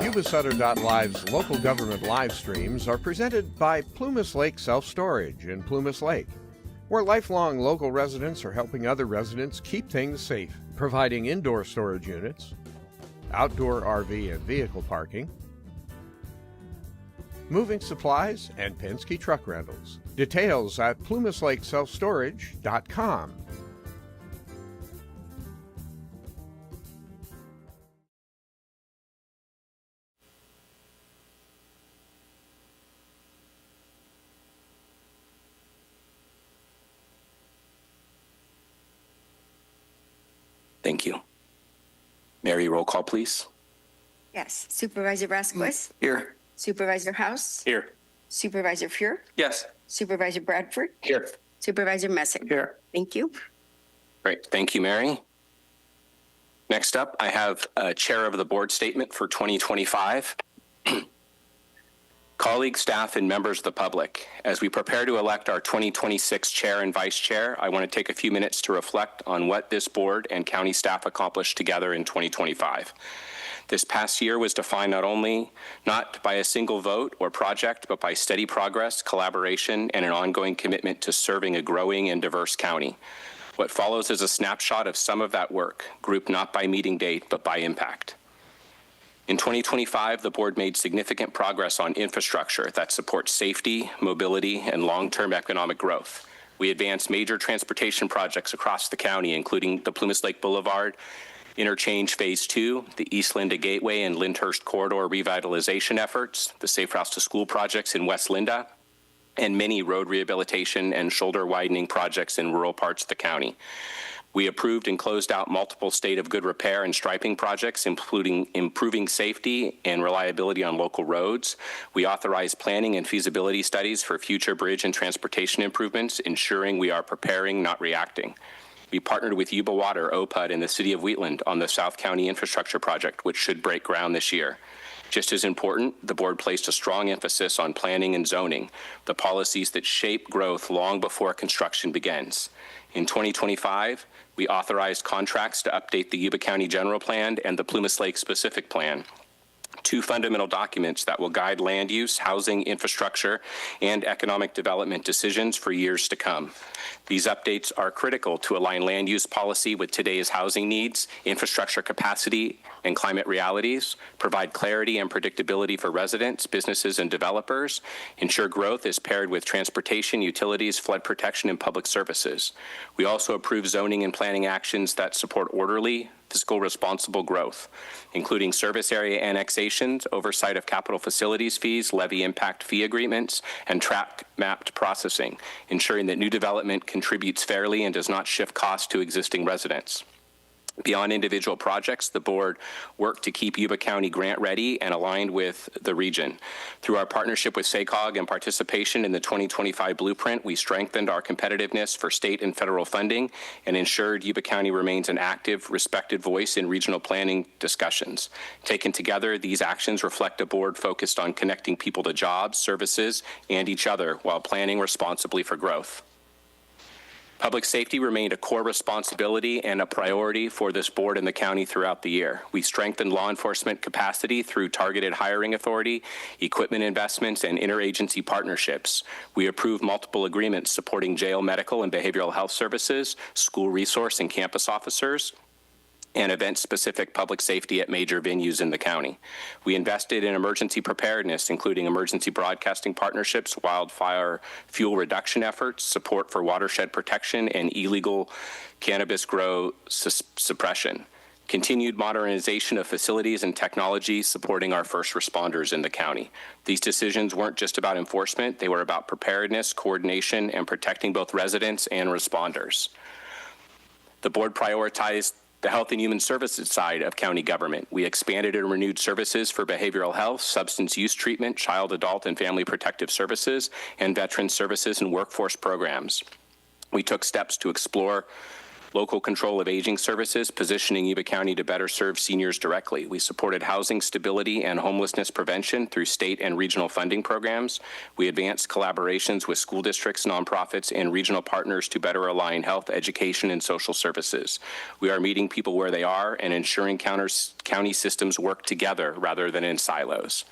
Yuba-Sutter.Live's local government live streams are presented by Plumas Lake Self-Storage in Plumas Lake, where lifelong local residents are helping other residents keep things safe, providing indoor storage units, outdoor RV and vehicle parking, moving supplies, and Penske truck rentals. Details at plumaslakeselfstorage.com. Thank you. Mary, roll call, please. Yes. Supervisor Vasquez? Here. Supervisor House? Here. Supervisor Fuhr? Yes. Supervisor Bradford? Here. Supervisor Messick? Here. Thank you. Great. Thank you, Mary. Next up, I have a Chair of the Board statement for 2025. Colleagues, staff, and members of the public, as we prepare to elect our 2026 Chair and Vice Chair, I want to take a few minutes to reflect on what this board and county staff accomplished together in 2025. This past year was defined not by a single vote or project, but by steady progress, collaboration, and an ongoing commitment to serving a growing and diverse county. What follows is a snapshot of some of that work, grouped not by meeting date, but by impact. In 2025, the board made significant progress on infrastructure that supports safety, mobility, and long-term economic growth. We advanced major transportation projects across the county, including the Plumas Lake Boulevard Interchange Phase 2, the East Linda Gateway and Lyndhurst Corridor revitalization efforts, the Safe Routes to School projects in West Linda, and many road rehabilitation and shoulder widening projects in rural parts of the county. We approved and closed out multiple state of good repair and striping projects, including improving safety and reliability on local roads. We authorized planning and feasibility studies for future bridge and transportation improvements, ensuring we are preparing, not reacting. We partnered with Yuba-Water, OPUD, and the City of Wheatland on the South County Infrastructure Project, which should break ground this year. Just as important, the board placed a strong emphasis on planning and zoning, the policies that shape growth long before construction begins. In 2025, we authorized contracts to update the Yuba County General Plan and the Plumas Lake Specific Plan, two fundamental documents that will guide land use, housing, infrastructure, and economic development decisions for years to come. These updates are critical to align land use policy with today's housing needs, infrastructure capacity, and climate realities, provide clarity and predictability for residents, businesses, and developers, ensure growth is paired with transportation, utilities, flood protection, and public services. We also approve zoning and planning actions that support orderly, fiscal responsible growth, including service area annexations, oversight of capital facilities fees, levy impact fee agreements, and track mapped processing, ensuring that new development contributes fairly and does not shift costs to existing residents. Beyond individual projects, the board worked to keep Yuba County grant ready and aligned with the region. Through our partnership with SACOG and participation in the 2025 Blueprint, we strengthened our competitiveness for state and federal funding and ensured Yuba County remains an active, respected voice in regional planning discussions. Taken together, these actions reflect a board focused on connecting people to jobs, services, and each other while planning responsibly for growth. Public safety remained a core responsibility and a priority for this board and the county throughout the year. We strengthened law enforcement capacity through targeted hiring authority, equipment investments, and interagency partnerships. We approved multiple agreements supporting jail, medical, and behavioral health services, school resource and campus officers, and event-specific public safety at major venues in the county. We invested in emergency preparedness, including emergency broadcasting partnerships, wildfire fuel reduction efforts, support for watershed protection, and illegal cannabis grow suppression. Continued modernization of facilities and technology supporting our first responders in the county. These decisions weren't just about enforcement, they were about preparedness, coordination, and protecting both residents and responders. The board prioritized the health and human services side of county government. We expanded and renewed services for behavioral health, substance use treatment, child, adult, and family protective services, and veteran services and workforce programs. We took steps to explore local control of aging services, positioning Yuba County to better serve seniors directly. We supported housing stability and homelessness prevention through state and regional funding programs. We advanced collaborations with school districts, nonprofits, and regional partners to better align health, education, and social services. We are meeting people where they are and ensuring county systems work together rather than in silos.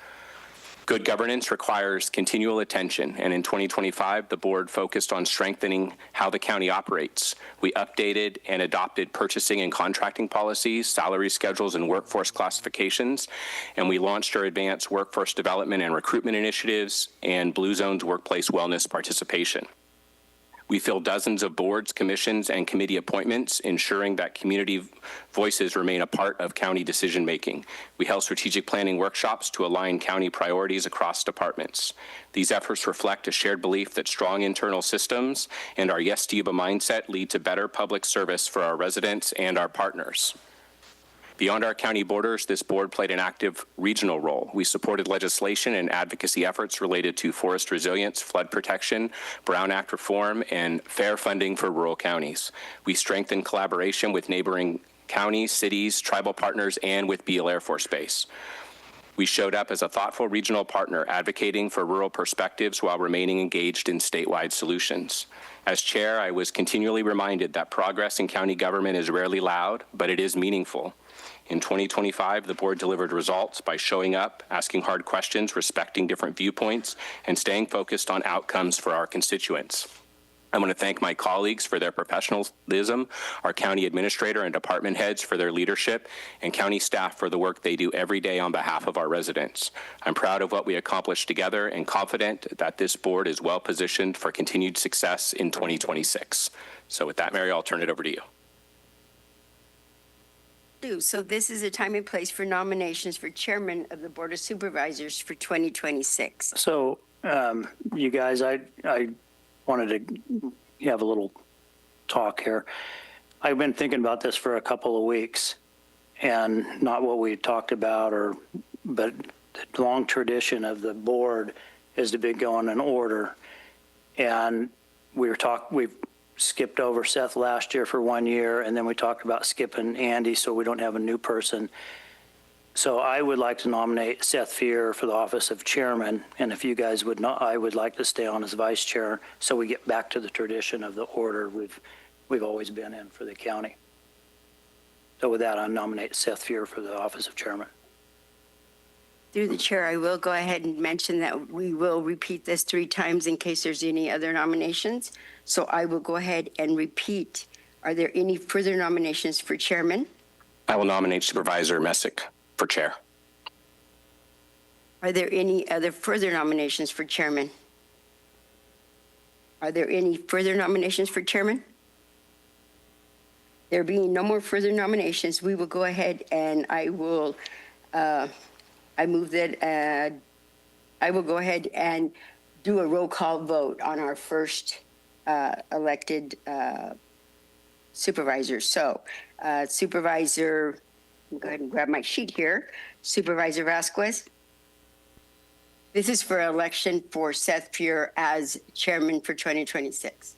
Good governance requires continual attention, and in 2025, the board focused on strengthening how the county operates. We updated and adopted purchasing and contracting policies, salary schedules, and workforce classifications, and we launched our advanced workforce development and recruitment initiatives and Blue Zone's workplace wellness participation. We fill dozens of boards, commissions, and committee appointments, ensuring that community voices remain a part of county decision-making. We held strategic planning workshops to align county priorities across departments. These efforts reflect a shared belief that strong internal systems and our Yes to Yuba mindset lead to better public service for our residents and our partners. Beyond our county borders, this board played an active regional role. We supported legislation and advocacy efforts related to forest resilience, flood protection, Brown Act reform, and fair funding for rural counties. We strengthened collaboration with neighboring counties, cities, tribal partners, and with Beale Air Force Base. We showed up as a thoughtful regional partner, advocating for rural perspectives while remaining engaged in statewide solutions. As chair, I was continually reminded that progress in county government is rarely loud, but it is meaningful. In 2025, the board delivered results by showing up, asking hard questions, respecting different viewpoints, and staying focused on outcomes for our constituents. I want to thank my colleagues for their professionalism, our county administrator and department heads for their leadership, and county staff for the work they do every day on behalf of our residents. I'm proud of what we accomplished together and confident that this board is well positioned for continued success in 2026. So with that, Mary, I'll turn it over to you. So this is a time and place for nominations for chairman of the Board of Supervisors for 2026. So, you guys, I wanted to have a little talk here. I've been thinking about this for a couple of weeks, and not what we talked about, but the long tradition of the board is to be going in order. And we've skipped over Seth last year for 1 year, and then we talked about skipping Andy so we don't have a new person. So I would like to nominate Seth Fear for the office of chairman, and if you guys would not, I would like to stay on as vice chair so we get back to the tradition of the order we've always been in for the county. So with that, I nominate Seth Fear for the office of chairman. Through the chair, I will go ahead and mention that we will repeat this 3 times in case there's any other nominations. So I will go ahead and repeat. Are there any further nominations for chairman? I will nominate Supervisor Messick for chair. Are there any other further nominations for chairman? Are there any further nominations for chairman? There being no more further nominations, we will go ahead and I will, I move that I will go ahead and do a roll call vote on our first elected supervisor. So Supervisor, I'll go ahead and grab my sheet here. Supervisor Vasquez. This is for election for Seth Fear as chairman for 2026.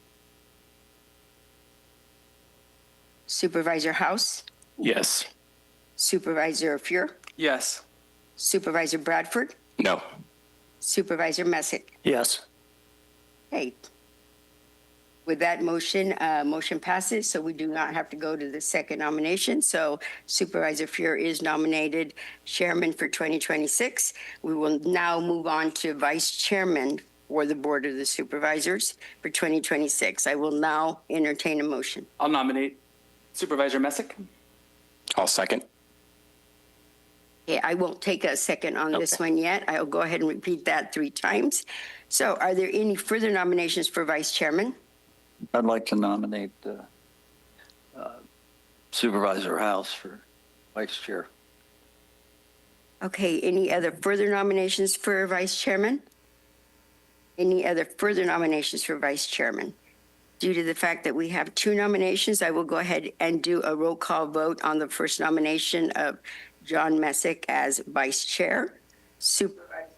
Supervisor House. Yes. Supervisor Fear. Yes. Supervisor Bradford. No. Supervisor Messick. Yes. Okay. With that motion, motion passes, so we do not have to go to the second nomination. So Supervisor Fear is nominated chairman for 2026. We will now move on to vice chairman for the Board of the Supervisors for 2026. I will now entertain a motion. I'll nominate Supervisor Messick. I'll second. Okay, I won't take a second on this Okay. one yet. I'll go ahead and repeat that 3 times. So are there any further nominations for vice chairman? I'd like to nominate Supervisor House for vice chair. Okay, any other further nominations for vice chairman? Any other further nominations for vice chairman? Due to the fact that we have 2 nominations, I will go ahead and do a roll call vote on the first nomination of John Messick as vice chair. Supervisor.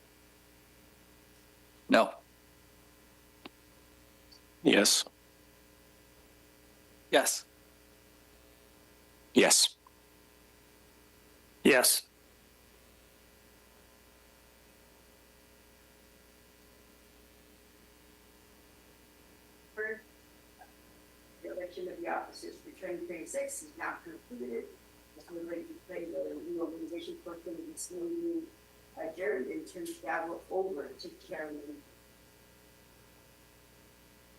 No. Yes. Yes. Yes. Yes. The election of the officers for 2026 is now concluded. As we're ready to play the reorganization portion of this meeting adjourned and turn the gavel over to Chairman.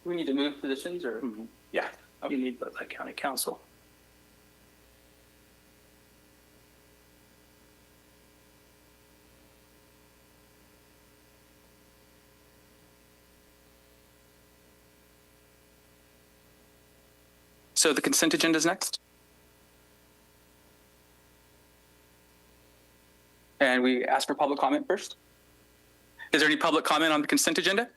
Do we need to move positions or? Yeah. You need by county council. So the consent agenda is next. And we ask for public comment first. Is there any public comment on the consent agenda?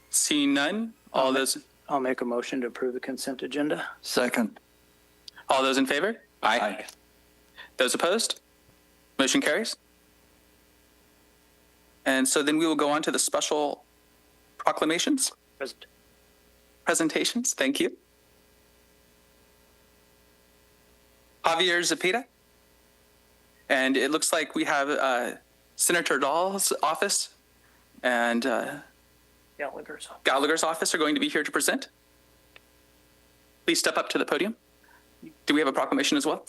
Seeing none, all those I'll make a motion to approve the consent agenda. Second. in favor? Aye. Those opposed? Motion carries. And so then we will go on to the special proclamations, presentations. Thank you. Javier Zepeda. And it looks like we have Senator Dahl's office and Gallagher's office are going to be here to present. Please step up to the podium. Do we have a proclamation as well?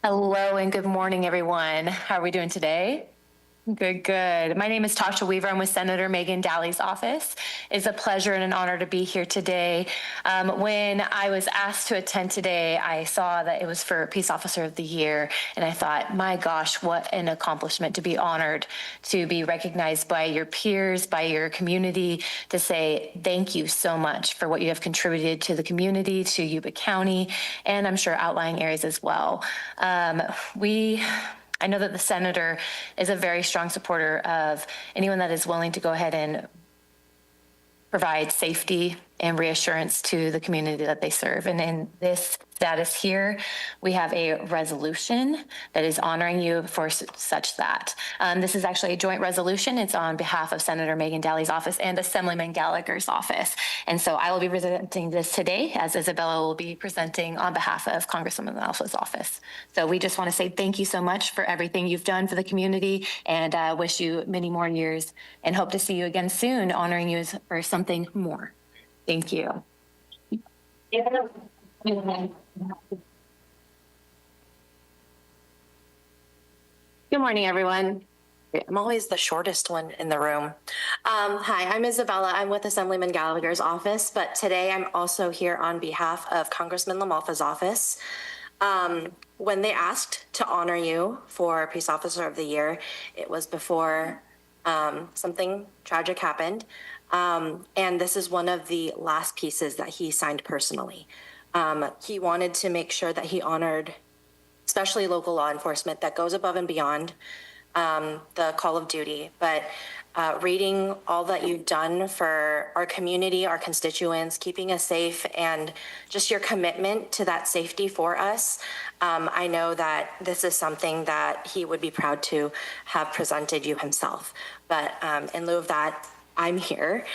Hello and good morning, everyone. How are we doing today? Good, good. My name is Tasha Weaver. I'm with Senator Megan Daly's office. It's a pleasure and an honor to be here today. When I was asked to attend today, I saw that it was for Peace Officer of the Year, and I thought, my gosh, what an accomplishment to be honored, to be recognized by your peers, by your community, to say thank you so much for what you have contributed to the community, to Yuba County, and I'm sure outlying areas as well. I know that the senator is a very strong supporter of anyone that is willing to go ahead and provide safety and reassurance to the community that they serve. And in this status here, we have a resolution that is honoring you for such that. This is actually a joint resolution. It's on behalf of Senator Megan Daly's office and Assemblyman Gallagher's office. And so I will be presenting this today, as Isabella will be presenting on behalf of Congresswoman Alpha's office. So we just want to say thank you so much for everything you've done for the community, and wish you many more years, and hope to see you again soon, honoring you for something more. Thank you. Good morning, everyone. I'm always the shortest one in the room. Hi, I'm Isabella. I'm with Assemblyman Gallagher's office, but today I'm also here on behalf of Congressman LaMalfa's office. When they asked to honor you for Peace Officer of the Year, it was before something tragic happened. And this is one of the last pieces that he signed personally. He wanted to make sure that he honored, especially local law enforcement, that goes above and beyond the call of duty. But reading all that you've done for our community, our constituents, keeping us safe, and just your commitment to that safety for us, I know that this is something that he would be proud to have presented you himself. But in lieu of that, I'm here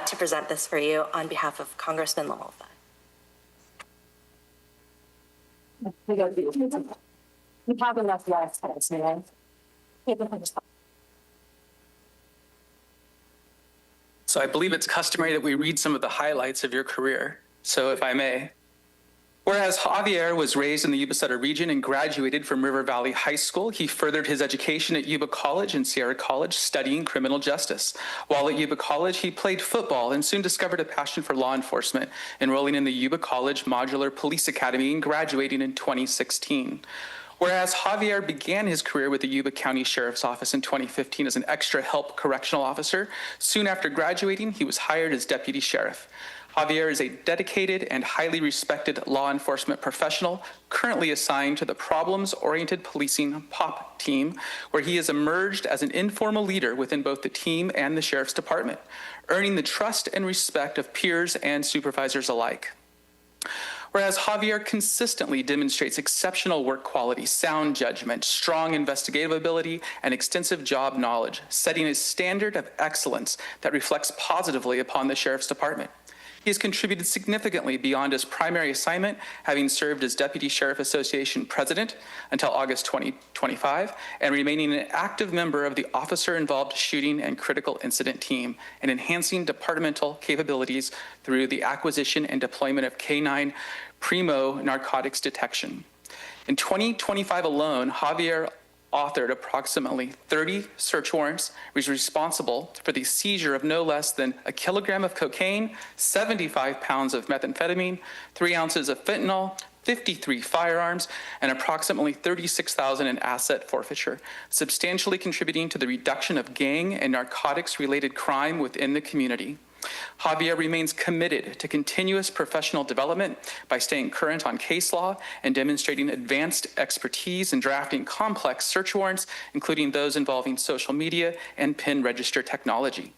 to present this for you on behalf of Congressman LaMalfa. We have enough last times, man. So I believe it's customary that we read some of the highlights of your career. So if I may. Whereas Javier was raised in the Yuba-Sutter region and graduated from River Valley High School, he furthered his education at Yuba College and Sierra College, studying criminal justice. While at Yuba College, he played football and soon discovered a passion for law enforcement, enrolling in the Yuba College Modular Police Academy and graduating in 2016. Whereas Javier began his career with the Yuba County Sheriff's Office in 2015 as an extra help correctional officer, soon after graduating, he was hired as deputy sheriff. Javier is a dedicated and highly respected law enforcement professional currently assigned to the Problems-Oriented Policing POP team, where he has emerged as an informal leader within both the team and the Sheriff's Department, earning the trust and respect of peers and supervisors alike. Whereas Javier consistently demonstrates exceptional work quality, sound judgment, strong investigative ability, and extensive job knowledge, setting a standard of excellence that reflects positively upon the Sheriff's Department. He has contributed significantly beyond his primary assignment, having served as Deputy Sheriff Association President until August 2025, and remaining an active member of the Officer-Involved Shooting and Critical Incident Team, and enhancing departmental capabilities through the acquisition and deployment of K9 Primo narcotics detection. In 2025 alone, Javier authored approximately 30 search warrants, was responsible for the seizure of no less than 1 kilogram of cocaine, 75 pounds of methamphetamine, 3 ounces of fentanyl, 53 firearms, and approximately $36,000 in asset forfeiture, substantially contributing to the reduction of gang and narcotics-related crime within the community. Javier remains committed to continuous professional development by staying current on case law and demonstrating advanced expertise in drafting complex search warrants, including those involving social media and PIN register technology,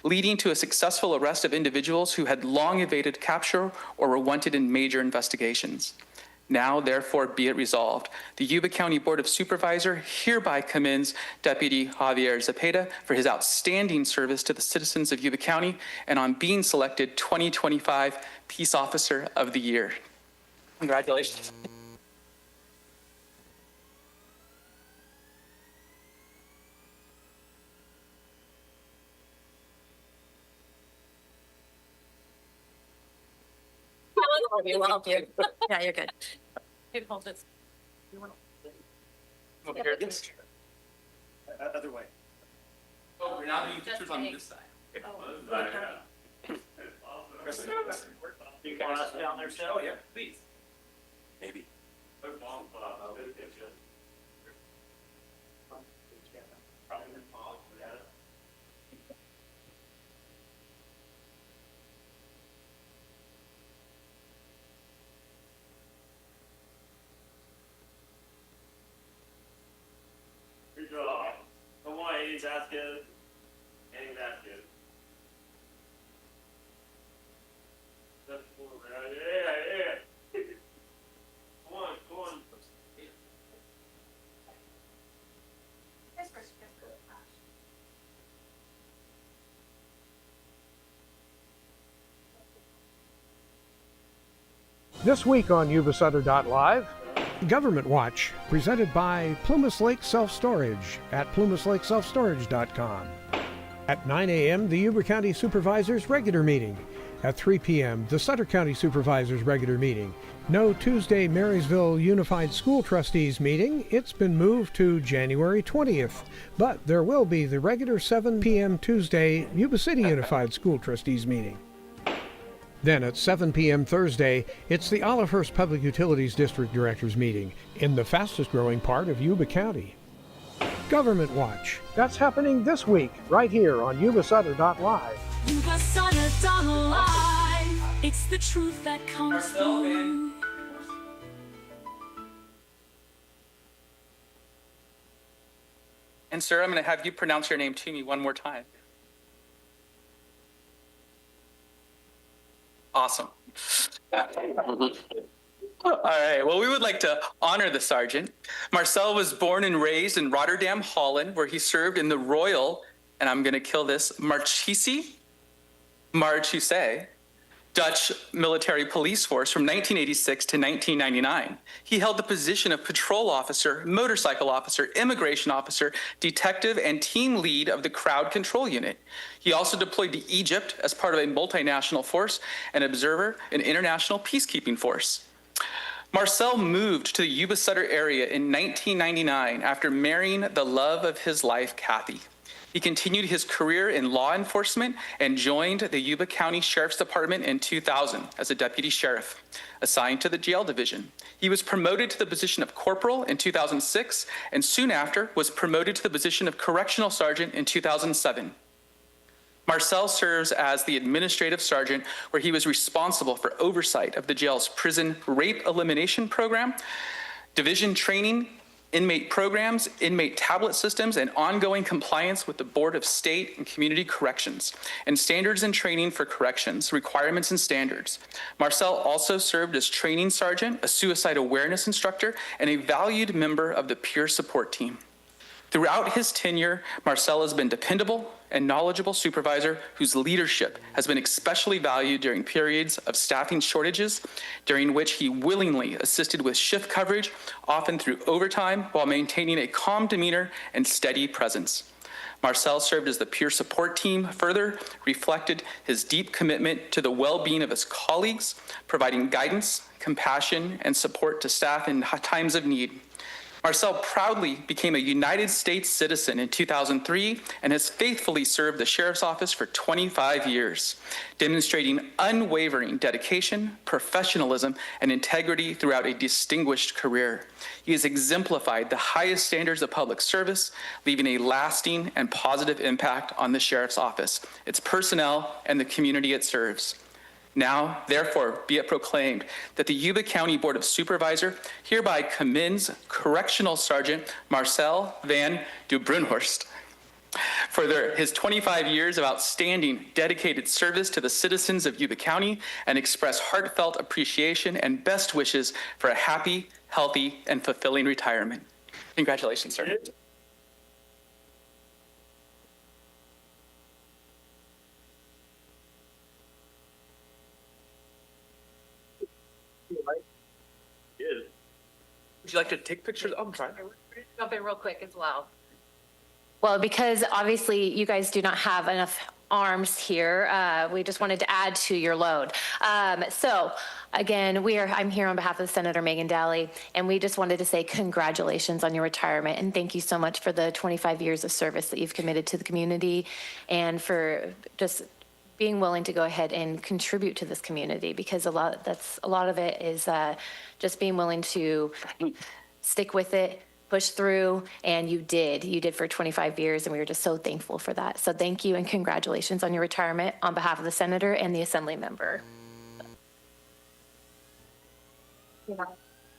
leading to a successful arrest of individuals who had long evaded capture or were wanted in major investigations. Now, therefore, be it resolved, the Yuba County Board of Supervisors hereby commends Deputy Javier Zepeda for his outstanding service to the citizens of Yuba County and on being selected 2025 Peace Officer of the Year. Congratulations. Yeah, you're good. Hold this. Over here, this. Other way. Oh, we're now doing pictures on this side. You want us down there still? Oh, yeah, please. Maybe. That's good. And that's good. That's cool, right? Yeah. Come on. This week on Yuba-Sutter.live, Government Watch, presented by Plumas Lake Self-Storage at plumaslakeselfstorage.com. At 9 a.m., the Yuba County Supervisors regular meeting. At 3 p.m., the Sutter County Supervisors regular meeting. No Tuesday Marysville Unified School Trustees meeting. It's been moved to January 20th. But there will be the regular 7 p.m. Tuesday Yuba City Unified School Trustees meeting. Then at 7 p.m. Thursday, it's the Olivehurst Public Utilities District Directors meeting in the fastest growing part of Yuba County. Government Watch. That's happening this week, right here on Yuba-Sutter.live. Yuba-Sutter.live. It's the truth that comes through. And sir, I'm going to have you pronounce your name to me one more time. Awesome. All right, well, we would like to honor the sergeant. Marcel was born and raised in Rotterdam, Holland, where he served in the Royal, and I'm going to kill this, Marchese Dutch military police force from 1986 to 1999. He held the position of patrol officer, motorcycle officer, immigration officer, detective, and team lead of the crowd control unit. He also deployed to Egypt as part of a multinational force and observer in international peacekeeping force. Marcel moved to the Yuba-Sutter area in 1999 after marrying the love of his life, Kathy. He continued his career in law enforcement and joined the Yuba County Sheriff's Department in 2000 as a deputy sheriff, assigned to the jail division. He was promoted to the position of corporal in 2006 and soon after was promoted to the position of correctional sergeant in 2007. Marcel serves as the administrative sergeant, where he was responsible for oversight of the jail's prison rape elimination program, division training, inmate programs, inmate tablet systems, and ongoing compliance with the Board of State and Community Corrections, and standards and training for corrections, requirements and standards. Marcel also served as training sergeant, a suicide awareness instructor, and a valued member of the peer support team. Throughout his tenure, Marcel has been dependable and knowledgeable supervisor whose leadership has been especially valued during periods of staffing shortages, during which he willingly assisted with shift coverage, often through overtime, while maintaining a calm demeanor and steady presence. Marcel served as the peer support team, further reflected his deep commitment to the well-being of his colleagues, providing guidance, compassion, and support to staff in times of need. Marcel proudly became a United States citizen in 2003 and has faithfully served the Sheriff's Office for 25 years, demonstrating unwavering dedication, professionalism, and integrity throughout a distinguished career. He has exemplified the highest standards of public service, leaving a lasting and positive impact on the Sheriff's Office, its personnel, and the community it serves. Now, therefore, be it proclaimed that the Yuba County Board of Supervisors hereby commends Correctional Sergeant Marcel van de Bruinhorst for his 25 years of outstanding, dedicated service to the citizens of Yuba County, and express heartfelt appreciation and best wishes for a happy, healthy, and fulfilling retirement. Congratulations, sir. Would you like to take pictures? Oh, I'm sorry. Jump in real quick as well. Well, because obviously you guys do not have enough arms here, we just wanted to add to your load. So again, I'm here on behalf of Senator Megan Daly, and we just wanted to say congratulations on your retirement, and thank you so much for the 25 years of service that you've committed to the community, and for just being willing to go ahead and contribute to this community, because a lot of it is just being willing to stick with it, push through, and you did for 25 years, and we were just so thankful for that. So thank you and congratulations on your retirement on behalf of the senator and the assembly member.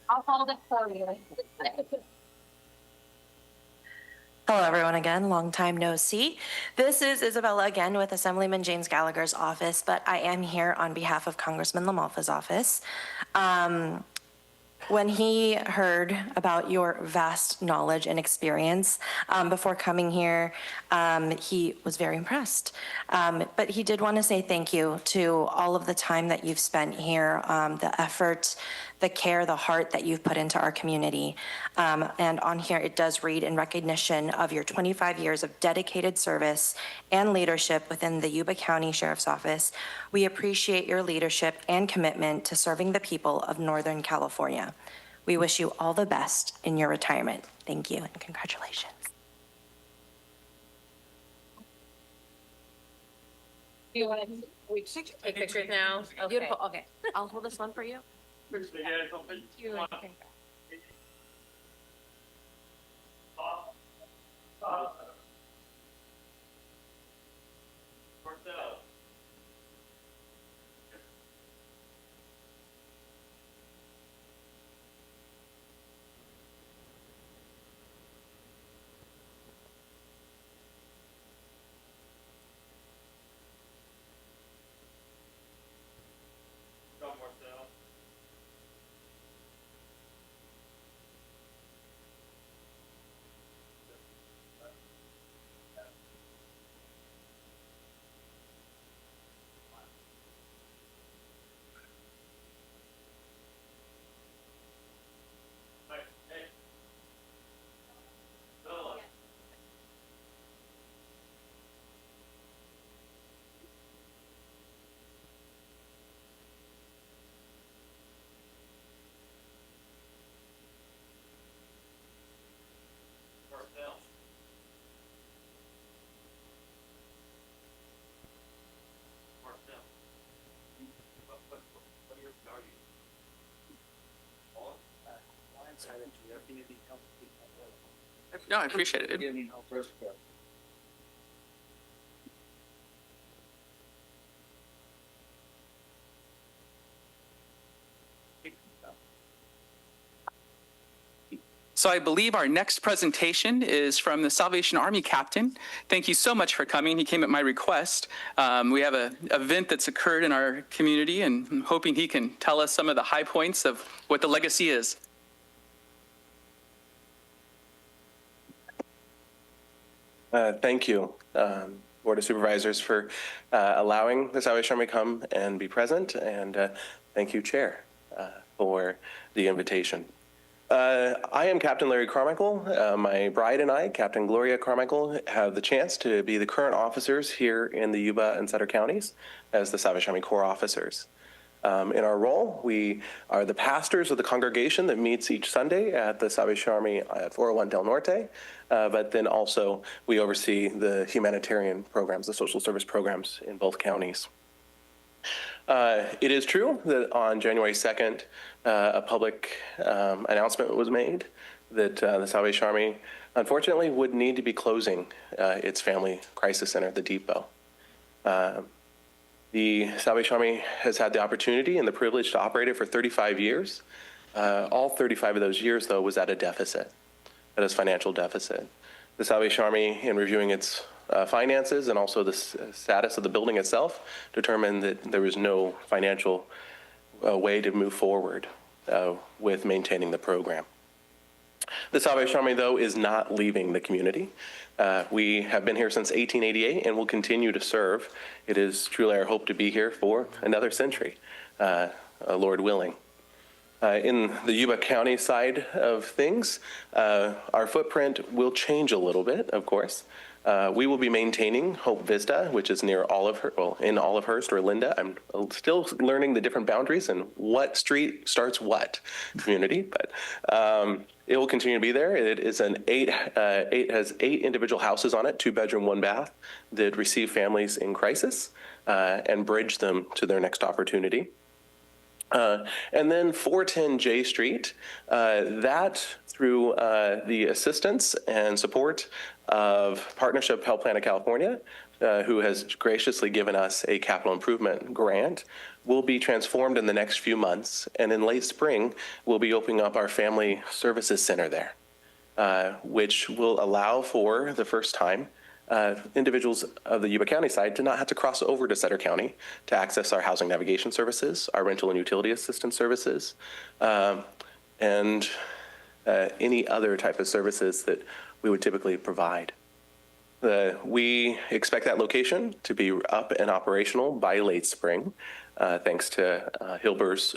I'll hold it for you. Hello, everyone, again. Long time no see. This is Isabella again with Assemblyman James Gallagher's office, but I am here on behalf of Congressman LaMalfa's office. When he heard about your vast knowledge and experience before coming here, he was very impressed. But he did want to say thank you to all of the time that you've spent here, the effort, the care, the heart that you've put into our community. And on here, it does read in recognition of your 25 years of dedicated service and leadership within the Yuba County Sheriff's Office. We appreciate your leadership and commitment to serving the people of Northern California. We wish you all the best in your retirement. Thank you and congratulations. Do you want to take pictures now? Okay. Beautiful. Okay. I'll hold this one for you. Thank you. No, I appreciate it. So I believe our next presentation is from the Salvation Army captain. Thank you so much for coming. He came at my request. We have an event that's occurred in our community, and I'm hoping he can tell us some of the high points of what the legacy is. Thank you, Board of Supervisors, for allowing the Salvation Army to come and be present, and thank you, Chair, for the invitation. I am Captain Larry Carmichael. My bride and I, Captain Gloria Carmichael, have the chance to be the current officers here in the Yuba and Sutter counties as the Salvation Army Corps officers. In our role, we are the pastors of the congregation that meets each Sunday at the Salvation Army at 401 Del Norte, but then also we oversee the humanitarian programs, the social service programs in both counties. It is true that on January 2nd, a public announcement was made that the Salvation Army, unfortunately, would need to be closing its Family Crisis Center, the Depot. The Salvation Army has had the opportunity and the privilege to operate it for 35 years. All 35 of those years, though, was at a deficit, at a financial deficit. The Salvation Army, in reviewing its finances and also the status of the building itself, determined that there was no financial way to move forward with maintaining the program. The Salvation Army, though, is not leaving the community. We have been here since 1888 and will continue to serve. It is truly our hope to be here for another century, Lord willing. In the Yuba County side of things, our footprint will change a little bit, of course. We will be maintaining Hope Vista, which is near in Olivehurst or Linda. I'm still learning the different boundaries and what street starts what community, but it will continue to be there. It is has 8 individual houses on it, 2-bedroom, 1 bath, that receive families in crisis and bridge them to their next opportunity. And then 410 J Street, that through the assistance and support of Partnership Health Plan of California, who has graciously given us a capital improvement grant, will be transformed in the next few months. And in late spring, we'll be opening up our Family Services Center there, which will allow for the first time individuals of the Yuba County side to not have to cross over to Sutter County to access our housing navigation services, our rental and utility assistance services, and any other type of services that we would typically provide. We expect that location to be up and operational by late spring, thanks to Hilber's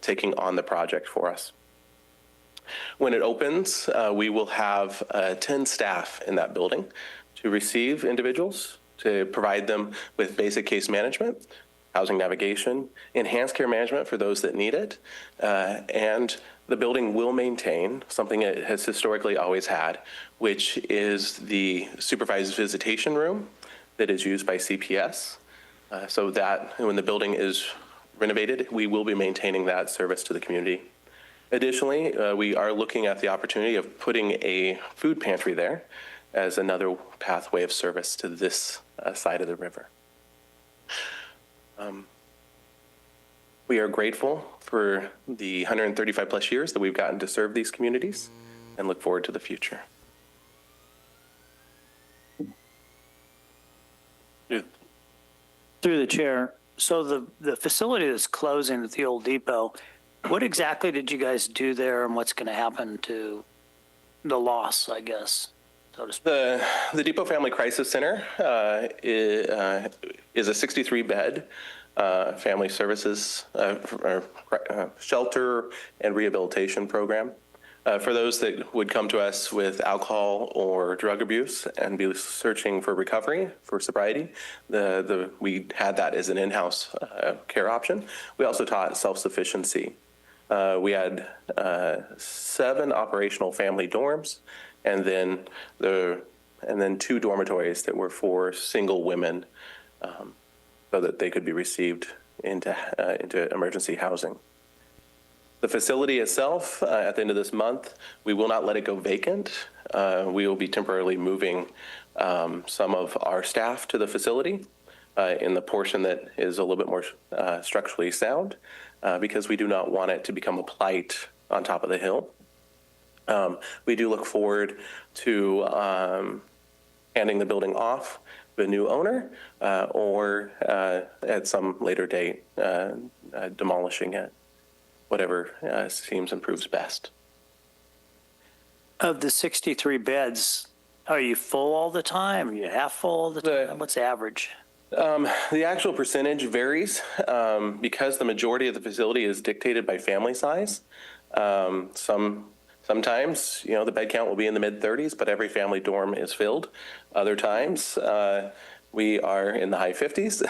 taking on the project for us. When it opens, we will have 10 staff in that building to receive individuals, to provide them with basic case management, housing navigation, enhanced care management for those that need it, and the building will maintain something it has historically always had, which is the supervised visitation room that is used by CPS, so that when the building is renovated, we will be maintaining that service to the community. Additionally, we are looking at the opportunity of putting a food pantry there as another pathway of service to this side of the river. We are grateful for the 135 plus years that we've gotten to serve these communities and look forward to the future. Through the chair, so the facility that's closing at the old depot, what exactly did you guys do there, and what's going to happen to the loss, I guess, so to speak? The Depot Family Crisis Center is a 63-bed family services shelter and rehabilitation program. For those that would come to us with alcohol or drug abuse and be searching for recovery, for sobriety, we had that as an in-house care option. We also taught self-sufficiency. We had 7 operational family dorms, and then 2 dormitories that were for single women, so that they could be received into emergency housing. The facility itself, at the end of this month, we will not let it go vacant. We will be temporarily moving some of our staff to the facility in the portion that is a little bit more structurally sound, because we do not want it to become a plight on top of the hill. We do look forward to handing the building off to a new owner or at some later date demolishing it, whatever seems and proves best. Of the 63 beds, are you full all the time? Are you half full all the time? What's the average? The actual percentage varies because the majority of the facility is dictated by family size. Sometimes, you know, the bed count will be in the mid-30s, but every family dorm is filled. Other times, we are in the high 50s.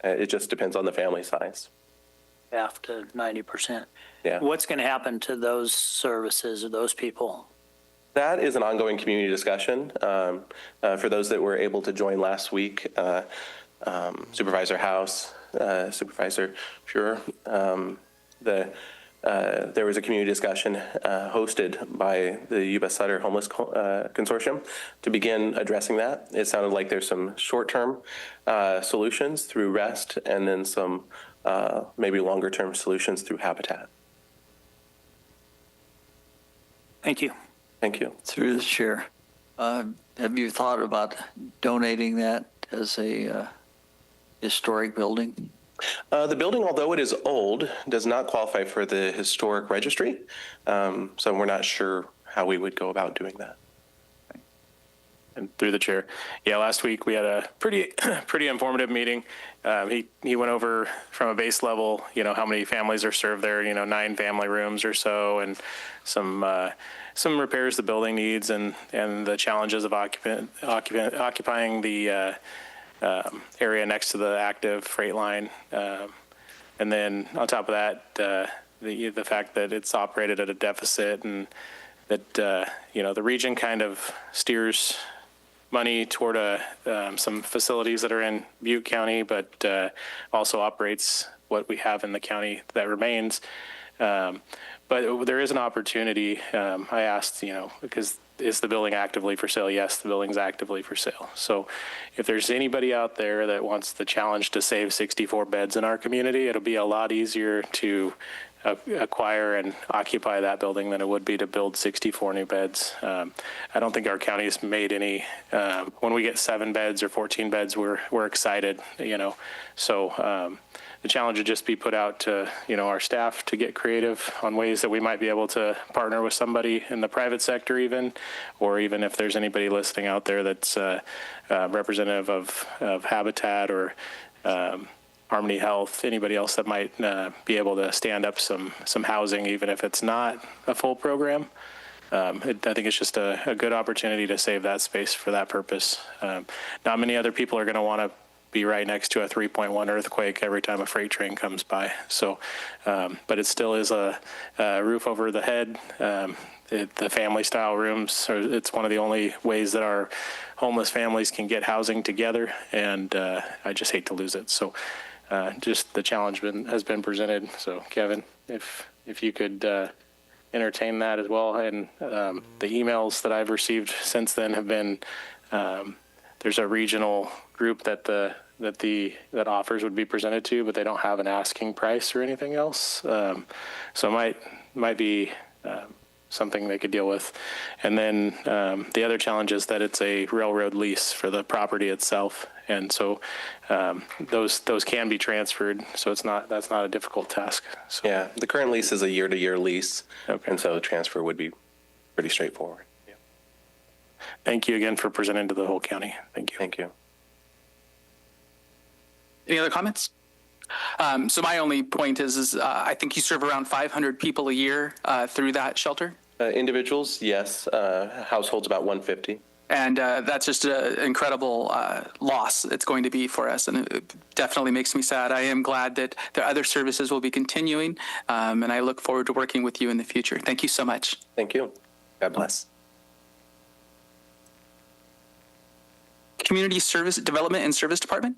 It just depends on the family size. Half to 90%. Yeah. What's going to happen to those services or those people? That is an ongoing community discussion. For those that were able to join last week, Supervisor House, Supervisor Pure, there was a community discussion hosted by the Yuba-Sutter Homeless Consortium to begin addressing that. It sounded like there's some short-term solutions through REST and then some maybe longer-term solutions through Habitat. Thank you. Thank you. Through the chair, have you thought about donating that as a historic building? The building, although it is old, does not qualify for the historic registry, so we're not sure how we would go about doing that. And through the chair, yeah, last week we had a pretty informative meeting. He went over from a base level, you know, how many families are served there, you know, 9 family rooms or so, and some repairs the building needs and the challenges of occupying the area next to the active freight line. And then on top of that, the fact that it's operated at a deficit and that, you know, the region kind of steers money toward some facilities that are in Butte County, but also operates what we have in the county that remains. But there is an opportunity. I asked, you know, because is the building actively for sale? Yes, the building's actively for sale. So if there's anybody out there that wants the challenge to save 64 beds in our community, it'll be a lot easier to acquire and occupy that building than it would be to build 64 new beds. I don't think our county's made any, when we get 7 beds or 14 beds, we're excited, you know. So the challenge would just be put out to, you know, our staff to get creative on ways that we might be able to partner with somebody in the private sector even, or even if there's anybody listening out there that's representative of Habitat or Harmony Health, anybody else that might be able to stand up some housing, even if it's not a full program. I think it's just a good opportunity to save that space for that purpose. Not many other people are going to want to be right next to a 3.1 earthquake every time a freight train comes by. So, but it still is a roof over the head. The family style rooms, it's one of the only ways that our homeless families can get housing together. And I just hate to lose it. So just the challenge has been presented. So Kevin, if you could entertain that as well. And the emails that I've received since then have been, there's a regional group that offers would be presented to, but they don't have an asking price or anything else. So it might be something they could deal with. And then the other challenge is that it's a railroad lease for the property itself, and so those can be transferred. So that's not a difficult task. So. Yeah, the current lease is a year-to-year lease, okay. And so the transfer would be pretty straightforward. Yeah. Thank you again for presenting to the whole county. Thank you. Thank you. Any other comments? So my only point is I think you serve around 500 people a year through that shelter. Individuals, yes. Households, about 150. And that's just an incredible loss it's going to be for us. And it definitely makes me sad. I am glad that the other services will be continuing. And I look forward to working with you in the future. Thank you so much. Thank you. God bless. Community Service Development and Service Department.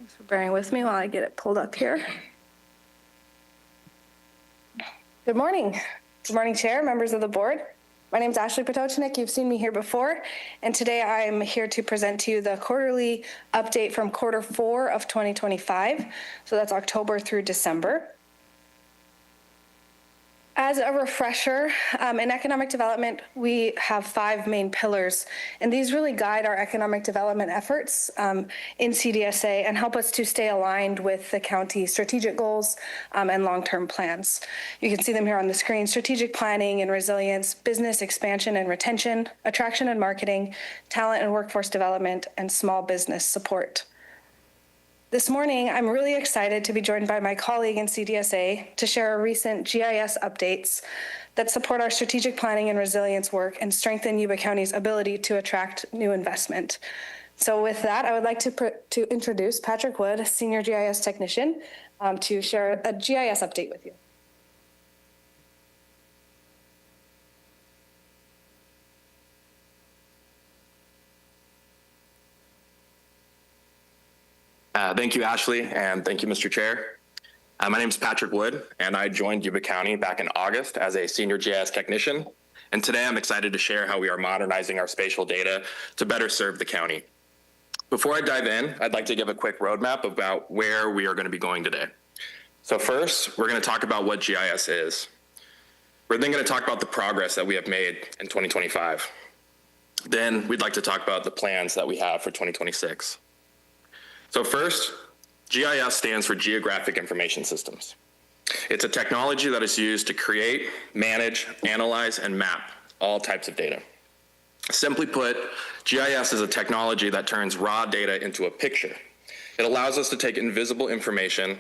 Thanks for bearing with me while I get it pulled up here. Good morning. Good morning, Chair, members of the board. My name is Ashley Potocznik. You've seen me here before, and today I'm here to present to you the quarterly update from Q4 of 2025. So that's October through December. As a refresher, in economic development, we have 5 main pillars, and these really guide our economic development efforts in CDSA and help us to stay aligned with the county's strategic goals and long-term plans. You can see them here on the screen: strategic planning and resilience, business expansion and retention, attraction and marketing, talent and workforce development, and small business support. This morning, I'm really excited to be joined by my colleague in CDSA to share our recent GIS updates that support our strategic planning and resilience work and strengthen Yuba County's ability to attract new investment. So with that, I would like to introduce Patrick Wood, a senior GIS technician, to share a GIS update with you. Thank you, Ashley, and thank you, Mr. Chair. My name is Patrick Wood, and I joined Yuba County back in August as a senior GIS technician. And today I'm excited to share how we are modernizing our spatial data to better serve the county. Before I dive in, I'd like to give a quick roadmap about where we are going to be going today. So first, we're going to talk about what GIS is. We're then going to talk about the progress that we have made in 2025. Then we'd like to talk about the plans that we have for 2026. So first, GIS stands for Geographic Information Systems. It's a technology that is used to create, manage, analyze, and map all types of data. Simply put, GIS is a technology that turns raw data into a picture. It allows us to take invisible information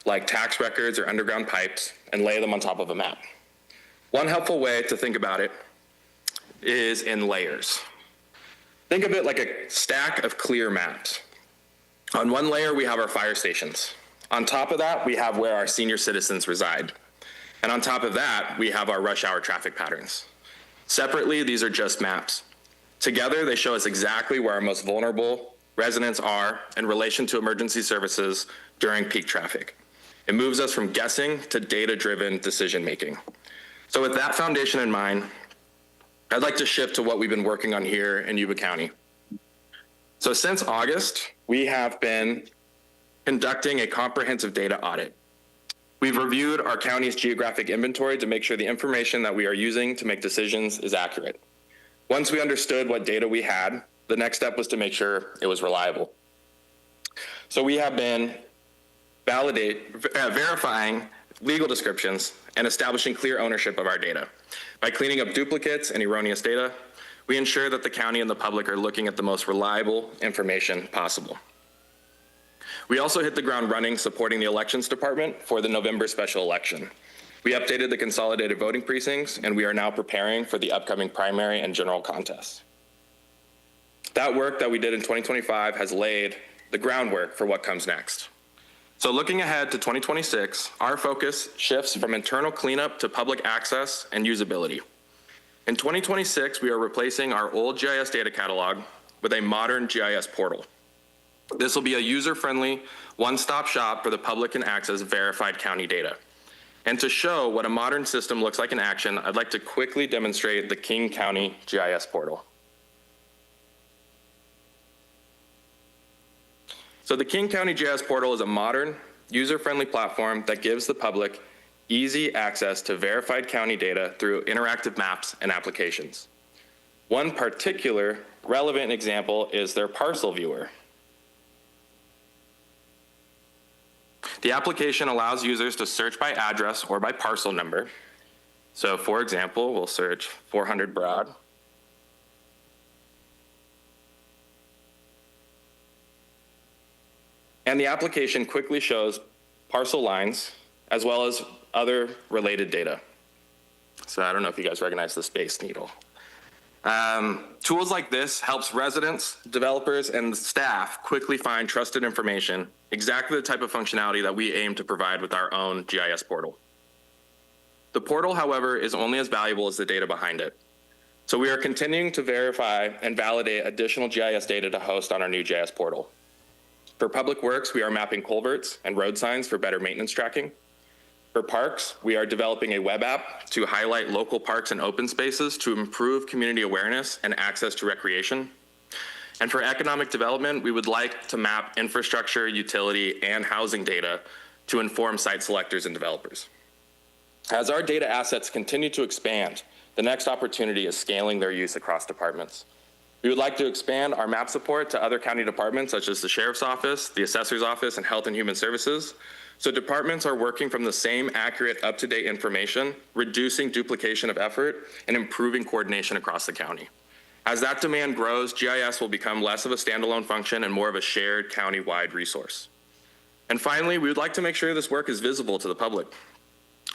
like tax records or underground pipes and lay them on top of a map. One helpful way to think about it is in layers. Think of it like a stack of clear maps. On one layer, we have our fire stations. On top of that, we have where our senior citizens reside. And on top of that, we have our rush hour traffic patterns. Separately, these are just maps. Together, they show us exactly where our most vulnerable residents are in relation to emergency services during peak traffic. It moves us from guessing to data-driven decision-making. So with that foundation in mind, I'd like to shift to what we've been working on here in Yuba County. So since August, we have been conducting a comprehensive data audit. We've reviewed our county's geographic inventory to make sure the information that we are using to make decisions is accurate. Once we understood what data we had, the next step was to make sure it was reliable. So we have been verifying legal descriptions and establishing clear ownership of our data. By cleaning up duplicates and erroneous data, we ensure that the county and the public are looking at the most reliable information possible. We also hit the ground running supporting the elections department for the November special election. We updated the consolidated voting precincts, and we are now preparing for the upcoming primary and general contests. That work that we did in 2025 has laid the groundwork for what comes next. So looking ahead to 2026, our focus shifts from internal cleanup to public access and usability. In 2026, we are replacing our old GIS data catalog with a modern GIS portal. This will be a user-friendly, one-stop shop for the public can access verified county data. And to show what a modern system looks like in action, I'd like to quickly demonstrate the King County GIS portal. So the King County GIS portal is a modern, user-friendly platform that gives the public easy access to verified county data through interactive maps and applications. One particular relevant example is their parcel viewer. The application allows users to search by address or by parcel number. So for example, we'll search 400 Broad. And the application quickly shows parcel lines as well as other related data. So I don't know if you guys recognize the Space Needle. Tools like this helps residents, developers, and staff quickly find trusted information, exactly the type of functionality that we aim to provide with our own GIS portal. The portal, however, is only as valuable as the data behind it. So we are continuing to verify and validate additional GIS data to host on our new GIS portal. For public works, we are mapping culverts and road signs for better maintenance tracking. For parks, we are developing a web app to highlight local parks and open spaces to improve community awareness and access to recreation. And for economic development, we would like to map infrastructure, utility, and housing data to inform site selectors and developers. As our data assets continue to expand, the next opportunity is scaling their use across departments. We would like to expand our map support to other county departments such as the Sheriff's Office, the Assessor's Office, and Health and Human Services. So departments are working from the same accurate, up-to-date information, reducing duplication of effort, and improving coordination across the county. As that demand grows, GIS will become less of a standalone function and more of a shared county-wide resource. And finally, we would like to make sure this work is visible to the public.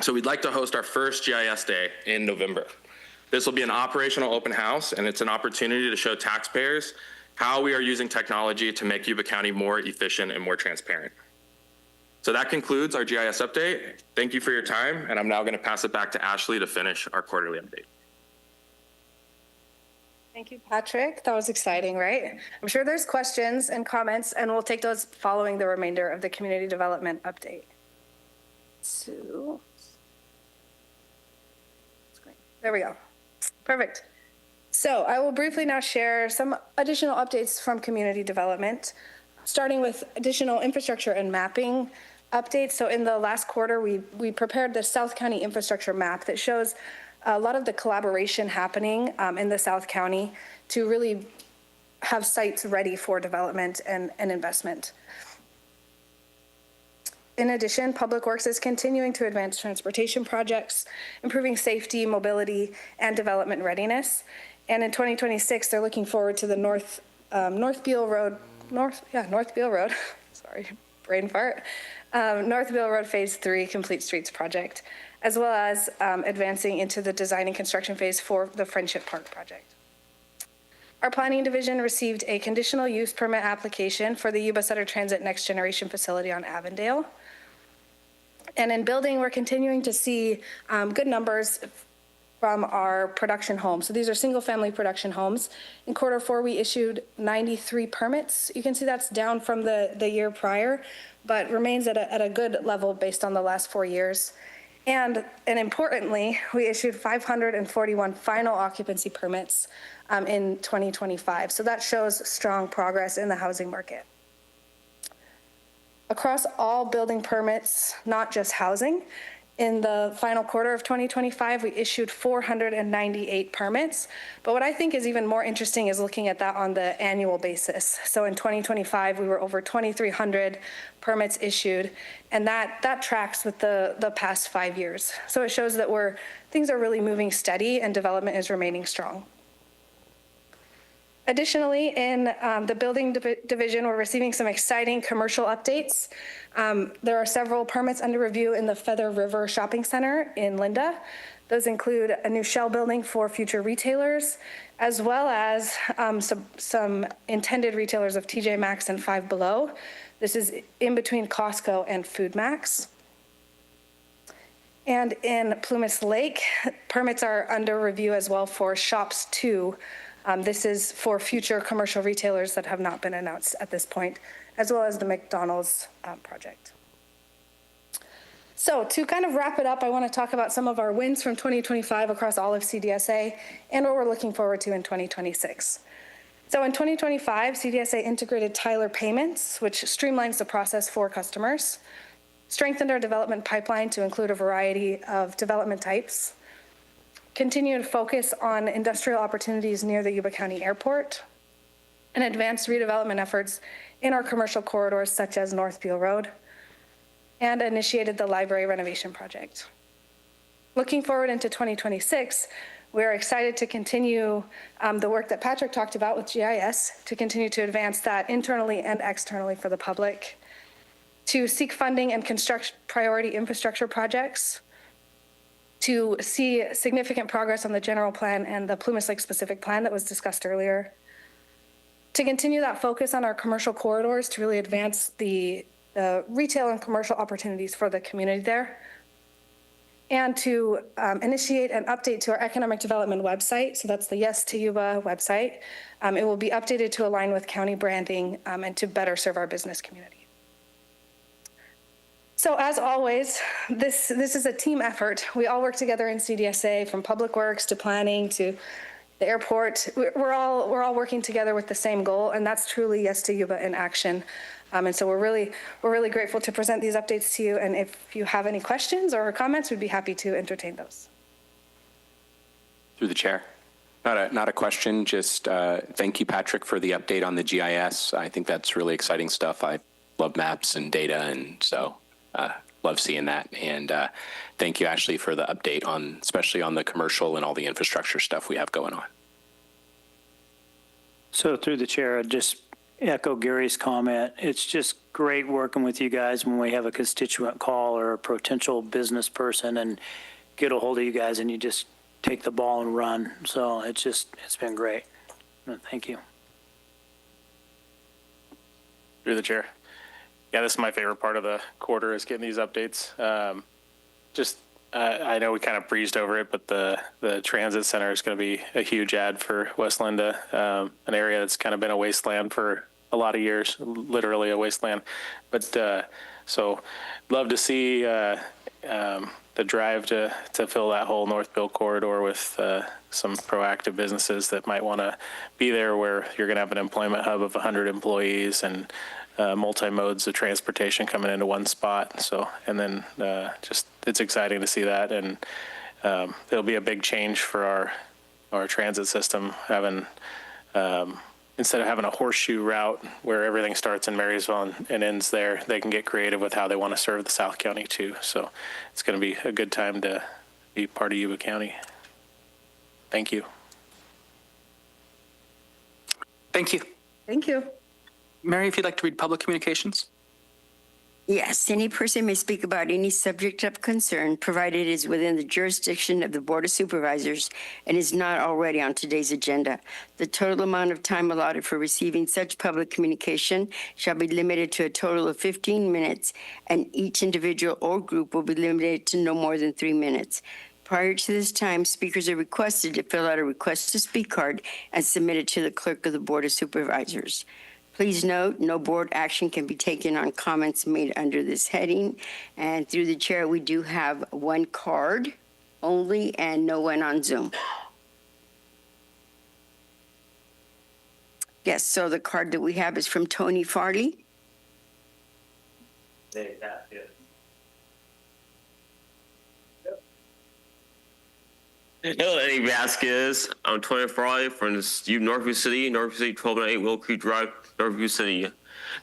So we'd like to host our first GIS Day in November. This will be an operational open house, and it's an opportunity to show taxpayers how we are using technology to make Yuba County more efficient and more transparent. So that concludes our GIS update. Thank you for your time, and I'm now going to pass it back to Ashley to finish our quarterly update. Thank you, Patrick. That was exciting, right? I'm sure there's questions and comments, and we'll take those following the remainder of the community development update. So, there we go. Perfect. So I will briefly now share some additional updates from community development, starting with additional infrastructure and mapping updates. So in the last quarter, we prepared the South County infrastructure map that shows a lot of the collaboration happening in the South County to really have sites ready for development and investment. In addition, Public Works is continuing to advance transportation projects, improving safety, mobility, and development readiness. And in 2026, they're looking forward to the North Beale Road, sorry, brain fart, North Beale Road Phase 3 Complete Streets project, as well as advancing into the design and construction phase for the Friendship Park project. Our planning division received a conditional use permit application for the Yuba-Sutter Transit Next Generation facility on Avondale. And in building, we're continuing to see good numbers from our production homes. So these are single-family production homes. In quarter 4, we issued 93 permits. You can see that's down from the year prior, but remains at a good level based on the last 4 years. And importantly, we issued 541 final occupancy permits in 2025. So that shows strong progress in the housing market. Across all building permits, not just housing, in the final quarter of 2025, we issued 498 permits. But what I think is even more interesting is looking at that on the annual basis. So in 2025, we were over 2,300 permits issued, and that tracks with the past 5 years. So it shows that things are really moving steady and development is remaining strong. Additionally, in the building division, we're receiving some exciting commercial updates. There are several permits under review in the Feather River Shopping Center in Linda. Those include a new shell building for future retailers, as well as some intended retailers of TJ Maxx and Five Below. This is in between Costco and Food Max. And in Plumas Lake, permits are under review as well for Shops 2. This is for future commercial retailers that have not been announced at this point, as well as the McDonald's project. So to kind of wrap it up, I want to talk about some of our wins from 2025 across all of CDSA and what we're looking forward to in 2026. So in 2025, CDSA integrated Tyler Payments, which streamlines the process for customers, strengthened our development pipeline to include a variety of development types, continued focus on industrial opportunities near the Yuba County Airport, and advanced redevelopment efforts in our commercial corridors such as North Beale Road, and initiated the library renovation project. Looking forward into 2026, we're excited to continue the work that Patrick talked about with GIS, to continue to advance that internally and externally for the public, to seek funding and construct priority infrastructure projects, to see significant progress on the general plan and the Plumas Lake specific plan that was discussed earlier, to continue that focus on our commercial corridors to really advance the retail and commercial opportunities for the community there, and to initiate an update to our economic development website. So that's the Yes to Yuba website. It will be updated to align with county branding and to better serve our business community. So as always, this is a team effort. We all work together in CDSA, from public works to planning to the airport. We're all working together with the same goal, and that's truly Yes to Yuba in action. And so we're really grateful to present these updates to you. And if you have any questions or comments, we'd be happy to entertain those. Through the chair. Not a question, just thank you, Patrick, for the update on the GIS. I think that's really exciting stuff. I love maps and data, and so love seeing that. And thank you, Ashley, for the update on, especially on the commercial and all the infrastructure stuff we have going on. So through the chair, I'd just echo Gary's comment. It's just great working with you guys when we have a constituent call or a potential business person and get a hold of you guys and you just take the ball and run. So it's been great. Thank you. Through the chair. Yeah, this is my favorite part of the quarter, is getting these updates. I know we kind of breezed over it, but the transit center is going to be a huge add for West Linda, an area that's kind of been a wasteland for a lot of years, literally a wasteland. But so love to see the drive to fill that whole Northville corridor with some proactive businesses that might want to be there, where you're going to have an employment hub of 100 employees and multi-modes of transportation coming into one spot. So, and then just it's exciting to see that, and it'll be a big change for our transit system, having instead of having a horseshoe route where everything starts in Marysville and ends there, they can get creative with how they want to serve the South County too. So it's going to be a good time to be part of Yuba County. Thank you. Thank you. Thank you. Mary, if you'd like to read public communications. Yes, any person may speak about any subject of concern, provided it is within the jurisdiction of the Board of Supervisors and is not already on today's agenda. The total amount of time allotted for receiving such public communication shall be limited to a total of 15 minutes, and each individual or group will be limited to no more than 3 minutes. Prior to this time, speakers are requested to fill out a request to speak card and submit it to the clerk of the Board of Supervisors. Please note, no board action can be taken on comments made under this heading. And through the chair, we do have one card only and no one on Zoom. Yes, so the card that we have is from Tony Farley. Hello, Eddie Vasquez. I'm 24 from Northview City, 1208 Willow Creek Drive, Northview City.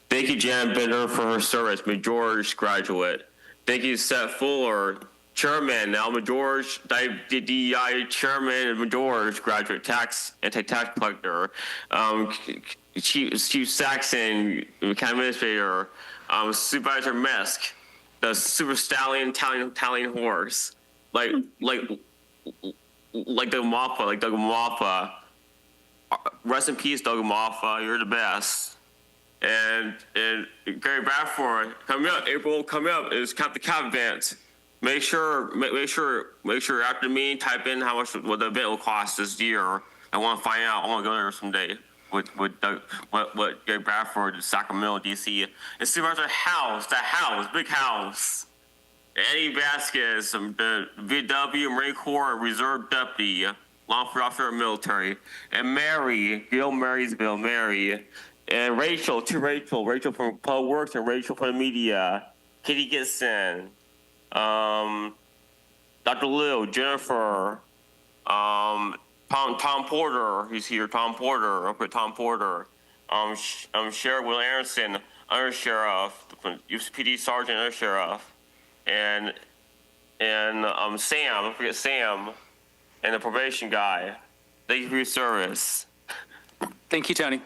Thank you, Jan Bender, for her service, George graduate. Thank you, Seth Fuller, Chairman, Alma George, DEI Chairman, and George graduate, anti-tax collector. Chief Saxon, County Administrator, Supervisor Mesk, the Super Stallion Tallying Horse, like Doug Maffa, rest in peace, Doug Maffa. You're the best. And Gary Bradford coming up. April coming up is the cap event. Make sure after the meeting, type in what the event will cost this year. I want to find out. I want to go there someday with Doug, what Gary Bradford, Sacramento, DC, and see about the big house. Eddie Vasquez, the VW Marine Corps Reserve Deputy, Law Enforcement Officer Military, and Mary, Marysville, Mary, and Rachel from Public Works, and Rachel from the media, Katie Gibson, Dr. Liu, Jennifer, Tom Porter, he's here, Tom Porter, Sheriff Will Anderson, Under Sheriff, UPD Sergeant, Under Sheriff, and Sam, don't forget Sam, and the probation guy. Thank you for your service. Thank you, Tony.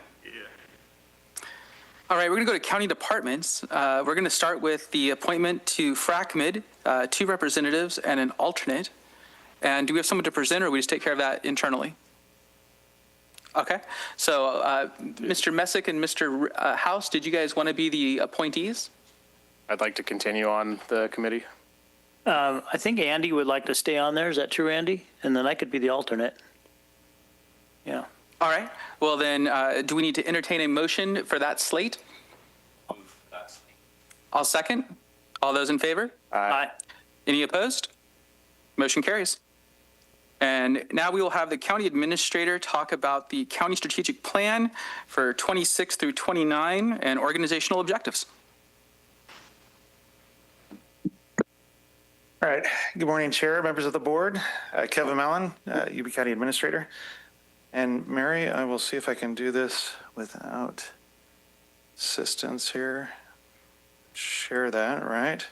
All right, we're going to go to county departments. We're going to start with the appointment to FRACMID, 2 representatives and an alternate. And do we have someone to present, or we just take care of that internally? Okay, so Mr. Messick and Mr. House, did you guys want to be the appointees? I'd like to continue on the committee. I think Andy would like to stay on there. Is that true, Andy? And then I could be the alternate. Yeah. All right. Well, then, do we need to entertain a motion for that slate? I'll second. All those in favor? Aye. Any opposed? Motion carries. And now we will have the county administrator talk about the county strategic plan for 26 through 29 and organizational objectives. All right. Good morning, Chair, members of the board. Kevin Mellon, Yuba County Administrator. And Mary, I will see if I can do this without assistance here. Share that, right?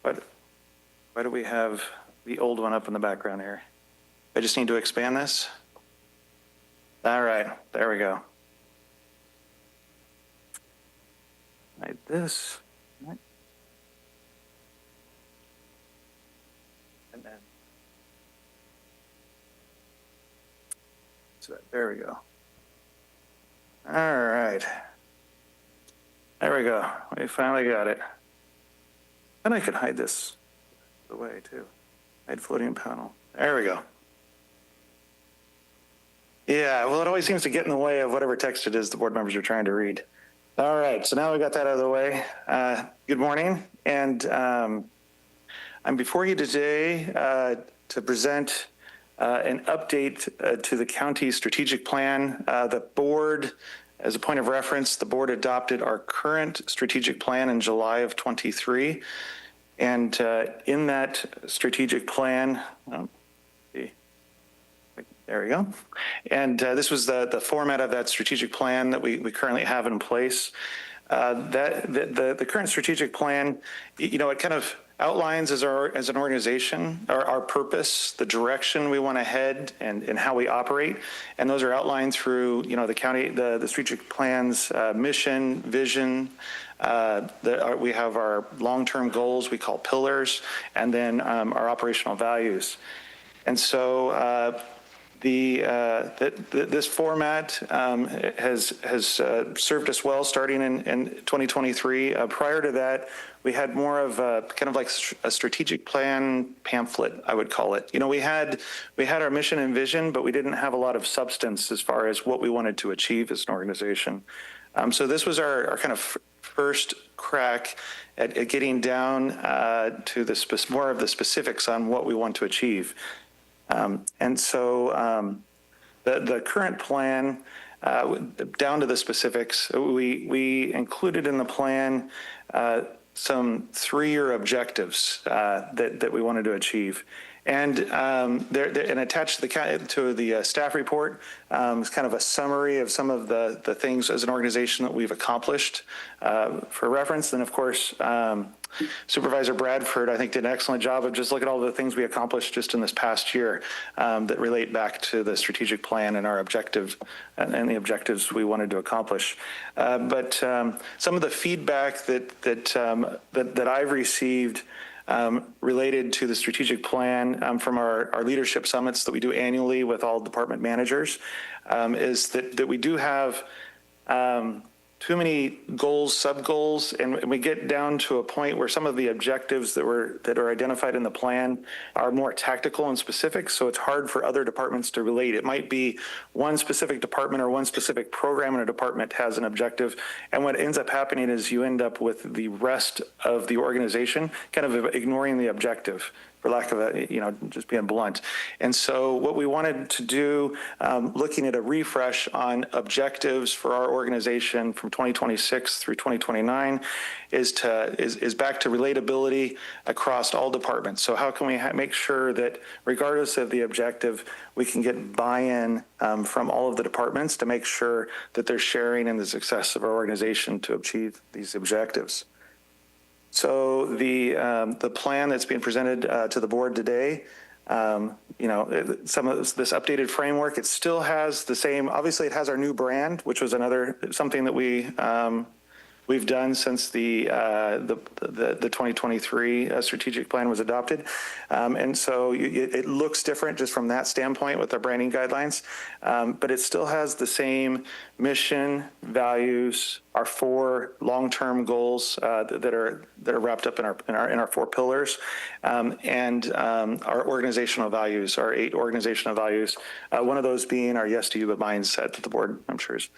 But why do we have the old one up in the background here? I just need to expand this. All right, there we go. Like this. Right. And then, so there we go. All right. There we go. We finally got it. And I could hide this away too. Hide floating panel. There we go. Yeah, well, it always seems to get in the way of whatever text it is the board members are trying to read. All right, so now we got that out of the way. Good morning, and I'm before you today to present an update to the county strategic plan. The board, as a point of reference, the board adopted our current strategic plan in July of 23. And in that strategic plan, there we go. And this was the format of that strategic plan that we currently have in place. The current strategic plan, you know, it kind of outlines as an organization our purpose, the direction we want to head, and how we operate. And those are outlined through, you know, the county, the strategic plan's mission, vision. We have our long-term goals we call pillars, and then our operational values. And so this format has served us well starting in 2023. Prior to that, we had more of a kind of like a strategic plan pamphlet, I would call it. You know, we had our mission and vision, but we didn't have a lot of substance as far as what we wanted to achieve as an organization. So this was our kind of first crack at getting down to more of the specifics on what we want to achieve. And so the current plan, down to the specifics, we included in the plan some 3-year objectives that we wanted to achieve. And and attached to the staff report is kind of a summary of some of the things as an organization that we've accomplished for reference. And of course, Supervisor Bradford, I think, did an excellent job of just looking at all the things we accomplished just in this past year that relate back to the strategic plan and our objective and the objectives we wanted to accomplish. But some of the feedback that I've received related to the strategic plan from our leadership summits that we do annually with all department managers is that we do have too many goals, sub-goals, and we get down to a point where some of the objectives that are identified in the plan are more tactical and specific, so it's hard for other departments to relate. It might be one specific department or one specific program in a department has an objective, and what ends up happening is you end up with the rest of the organization kind of ignoring the objective, for lack of just being blunt. And so what we wanted to do, looking at a refresh on objectives for our organization from 2026 through 2029, is back to relatability across all departments. So how can we make sure that regardless of the objective, we can get buy-in from all of the departments to make sure that they're sharing in the success of our organization to achieve these objectives. So the plan that's being presented to the board today, some of this updated framework, it still has the same, obviously it has our new brand, which was something that we we've done since the 2023 strategic plan was adopted. And so it looks different just from that standpoint with our branding guidelines, but it still has the same mission, values, our 4 long-term goals that are wrapped up in our 4 pillars, and our organizational values, our 8 organizational values. One of those being our Yes to Yuba mindset that the board, I'm sure, is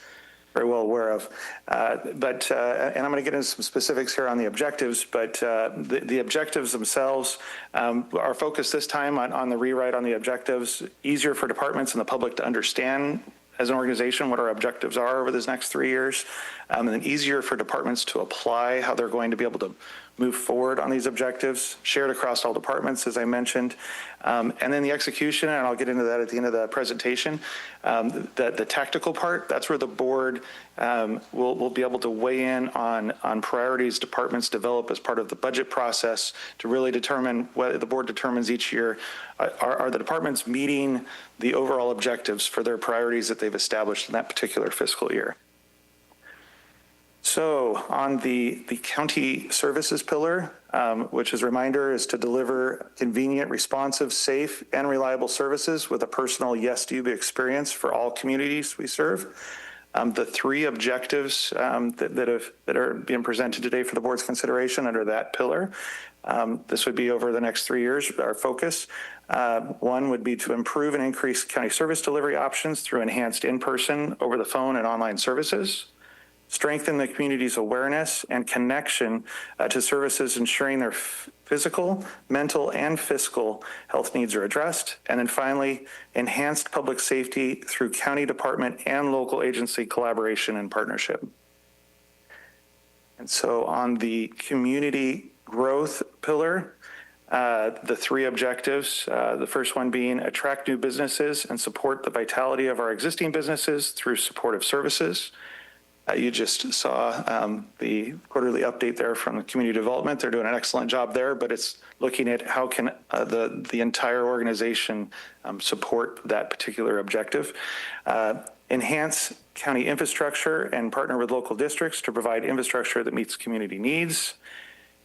very well aware of. And I'm going to get into some specifics here on the objectives, but the objectives themselves are focused this time on the rewrite on the objectives, easier for departments and the public to understand as an organization what our objectives are over this next 3 years, and then easier for departments to apply how they're going to be able to move forward on these objectives, shared across all departments, as I mentioned. And then the execution, and I'll get into that at the end of the presentation. The tactical part, that's where the board will be able to weigh in on priorities departments develop as part of the budget process to really determine what the board determines each year. Are the departments meeting the overall objectives for their priorities that they've established in that particular fiscal year? So on the county services pillar, which as a reminder is to deliver convenient, responsive, safe, and reliable services with a personal Yes to Yuba experience for all communities we serve. The 3 objectives that are being presented today for the board's consideration under that pillar. This would be over the next 3 years, our focus. 1 would be to improve and increase county service delivery options through enhanced in-person, over the phone, and online services. Strengthen the community's awareness and connection to services, ensuring their physical, mental, and fiscal health needs are addressed. And then finally, enhanced public safety through county department and local agency collaboration and partnership. And so on the community growth pillar, the 3 objectives, the first one being attract new businesses and support the vitality of our existing businesses through supportive services. You just saw the quarterly update there from the community development. They're doing an excellent job there, but it's looking at how can the entire organization support that particular objective. Enhance county infrastructure and partner with local districts to provide infrastructure that meets community needs.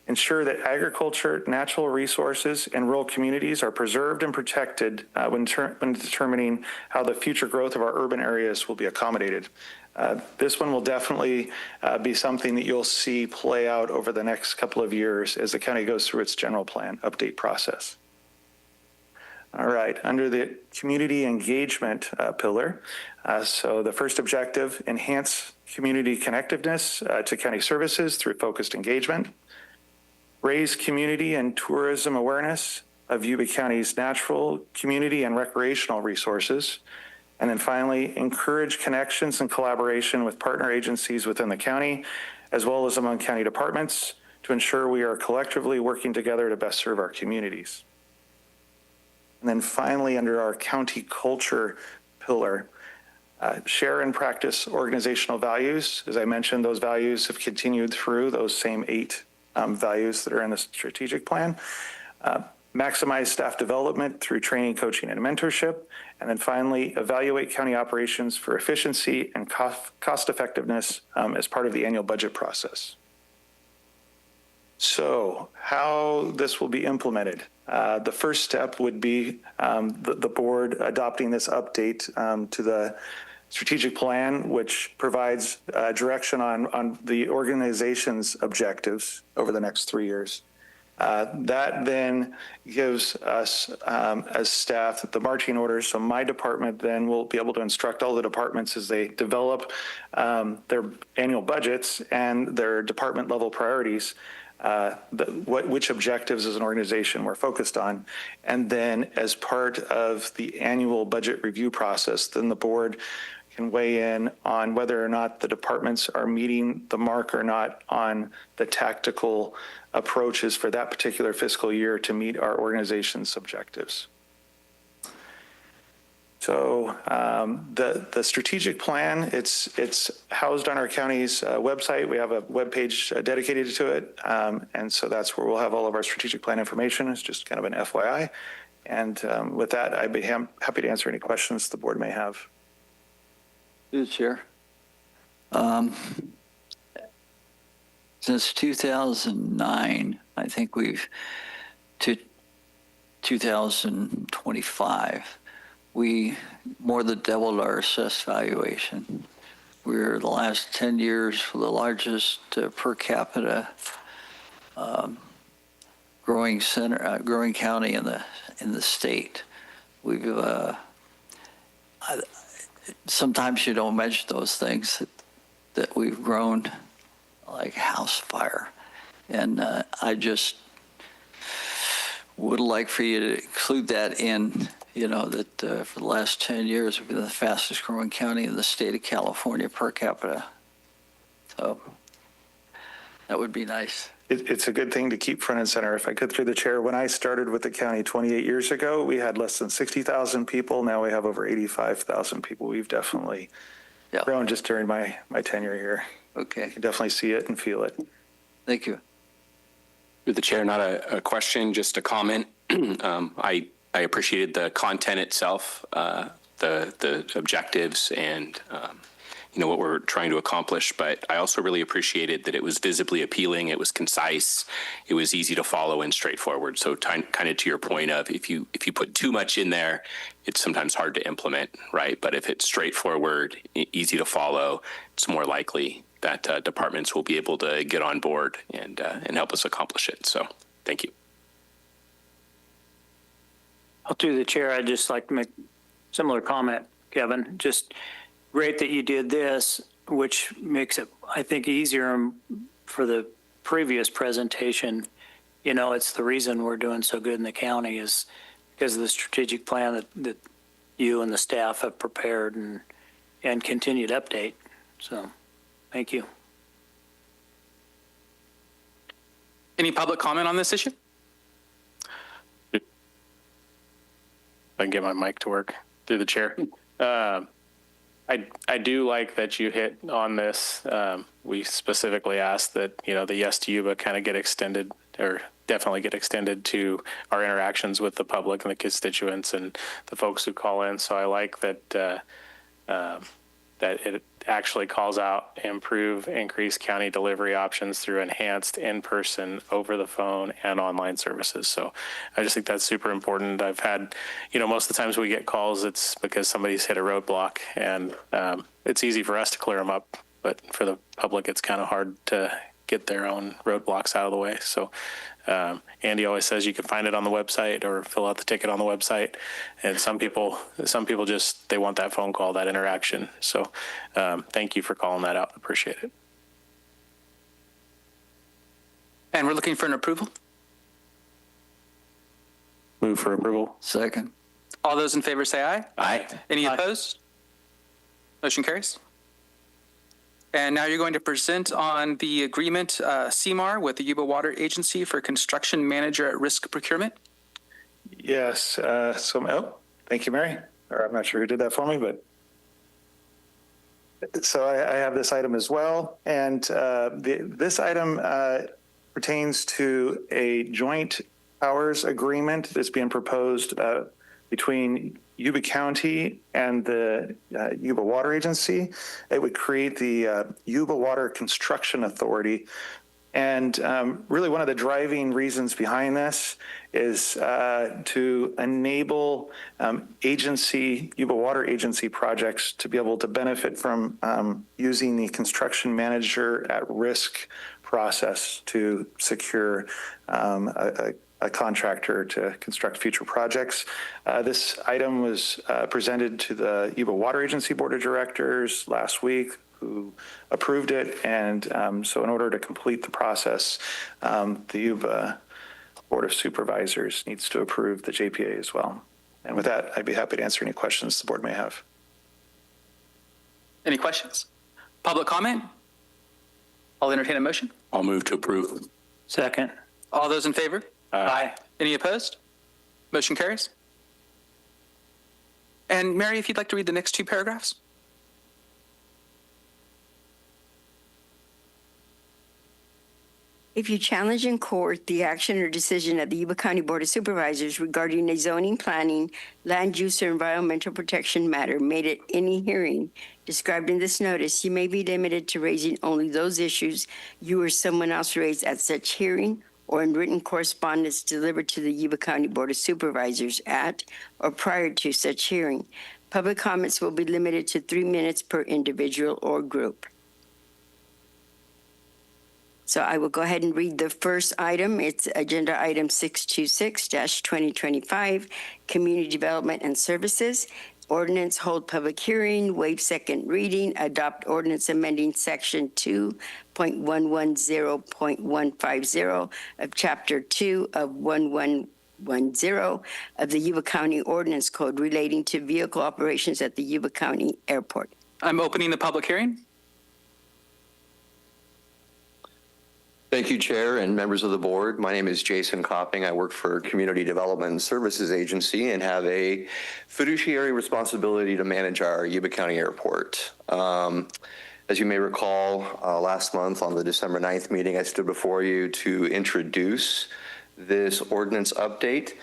Ensure that agriculture, natural resources, and rural communities are preserved and protected when determining how the future growth of our urban areas will be accommodated. This one will definitely be something that you'll see play out over the next couple of years as the county goes through its general plan update process. All right, under the community engagement pillar, so the first objective, enhance community connectiveness to county services through focused engagement. Raise community and tourism awareness of Yuba County's natural, community, and recreational resources. And then finally, encourage connections and collaboration with partner agencies within the county, as well as among county departments, to ensure we are collectively working together to best serve our communities. And then finally, under our county culture pillar, share and practice organizational values. As I mentioned, those values have continued through those same 8 values that are in the strategic plan. Maximize staff development through training, coaching, and mentorship. And then finally, evaluate county operations for efficiency and cost effectiveness as part of the annual budget process. So how this will be implemented. The first step would be the board adopting this update to the strategic plan, which provides direction on the organization's objectives over the next 3 years. That then gives us as staff the marching orders. So my department then will be able to instruct all the departments as they develop their annual budgets and their department level priorities, which objectives as an organization we're focused on. And then as part of the annual budget review process, then the board can weigh in on whether or not the departments are meeting the mark or not on the tactical approaches for that particular fiscal year to meet our organization's objectives. So the strategic plan, it's housed on our county's website. We have a webpage dedicated to it. And so that's where we'll have all of our strategic plan information. It's just kind of an FYI. And with that, I'd be happy to answer any questions the board may have. Through the chair. Since 2009, I think we've, to 2025, we more than doubled our assessed valuation. We're the last 10 years the largest per capita growing county in the state. We've sometimes you don't measure those things that we've grown like a house fire, and I just would like for you to include that in. That for the last 10 years, we've been the fastest growing county in the state of California per capita. So that would be nice. It's a good thing to keep front and center. If I could, through the chair, when I started with the county 28 years ago, we had less than 60,000 people. Now we have over 85,000 people. We've definitely grown just during my tenure here. Okay. You can definitely see it and feel it. Thank you. Through the chair, not a question, just a comment. I appreciated the content itself, the objectives, and what we're trying to accomplish. But I also really appreciated that it was visibly appealing. It was concise. It was easy to follow and straightforward. So kind of to your point of if you put too much in there, it's sometimes hard to implement, right? But if it's straightforward, easy to follow, it's more likely that departments will be able to get on board and help us accomplish it. So thank you. Through the chair, I'd just like to make a similar comment, Kevin. Just great that you did this, which makes it, I think, easier for the previous presentation. It's the reason we're doing so good in the county is because of the strategic plan that you and the staff have prepared and continued update. So thank you. Any public comment on this issue? I can get my mic to work through the chair. I do like that you hit on this. We specifically asked that, the Yes to Yuba kind of get extended, or definitely get extended to our interactions with the public and the constituents and the folks who call in. So I like that that it actually calls out increased county delivery options through enhanced in-person, over the phone, and online services. So I just think that's super important. I've had, most of the times we get calls, it's because somebody's hit a roadblock, and it's easy for us to clear them up, but for the public, it's kind of hard to get their own roadblocks out of the way. So Andy always says you can find it on the website or fill out the ticket on the website. And some people just, they want that phone call, that interaction. So thank you for calling that out. Appreciate it. And we're looking for an approval. Move for approval. Second. All those in favor say aye. Aye. Any opposed? Motion carries. And now you're going to present on the agreement, CMAR, with the Yuba Water Agency for construction manager at risk procurement. Yes. Thank you, Mary. Or I'm not sure who did that for me, but so I have this item as well. And this item pertains to a joint powers agreement that's being proposed between Yuba County and the Yuba Water Agency. It would create the Yuba Water Construction Authority. And really one of the driving reasons behind this is to enable Yuba Water Agency projects to be able to benefit from using the construction manager at risk process to secure a contractor to construct future projects. This item was presented to the Yuba Water Agency Board of Directors last week, who approved it. And so in order to complete the process, the Yuba Board of Supervisors needs to approve the JPA as well. And with that, I'd be happy to answer any questions the board may have. Any questions? Public comment? I'll entertain a motion. I'll move to approve. Second. All those in favor? Aye. Any opposed? Motion carries. And Mary, if you'd like to read the next two paragraphs. If you challenge in court the action or decision of the Yuba County Board of Supervisors regarding a zoning, planning, land use, or environmental protection matter made at any hearing described in this notice, you may be limited to raising only those issues you or someone else raised at such hearing or in written correspondence delivered to the Yuba County Board of Supervisors at or prior to such hearing. Public comments will be limited to 3 minutes per individual or group. So I will go ahead and read the first item. It's agenda item 626-2025, Community Development and Services. Ordinance, hold public hearing, waive second reading, adopt ordinance amending section 2.110.150 of chapter 2 of 1110 of the Yuba County Ordinance Code relating to vehicle operations at the Yuba County Airport. I'm opening the public hearing. Thank you, Chair and members of the board. My name is Jason Copping. I work for Community Development and Services Agency and have a fiduciary responsibility to manage our Yuba County Airport. As you may recall, last month on the December 9th meeting, I stood before you to introduce this ordinance update.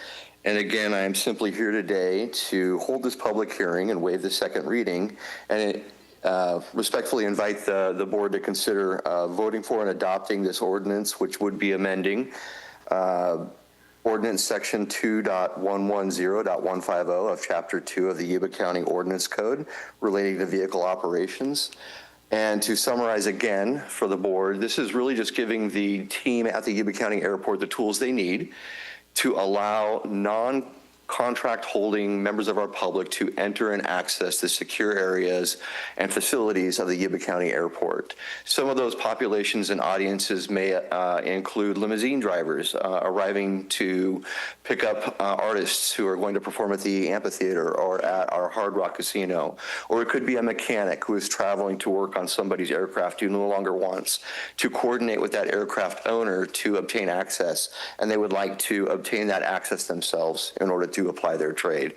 And again, I am simply here today to hold this public hearing and waive the second reading. And respectfully invite the board to consider voting for and adopting this ordinance, which would be amending ordinance section 2.110.150 of chapter 2 of the Yuba County Ordinance Code relating to vehicle operations. And to summarize again for the board, this is really just giving the team at the Yuba County Airport the tools they need to allow non-contract holding members of our public to enter and access the secure areas and facilities of the Yuba County Airport. Some of those populations and audiences may include limousine drivers arriving to pick up artists who are going to perform at the amphitheater or at our Hard Rock Casino. Or it could be a mechanic who is traveling to work on somebody's aircraft who no longer wants to coordinate with that aircraft owner to obtain access, and they would like to obtain that access themselves in order to apply their trade.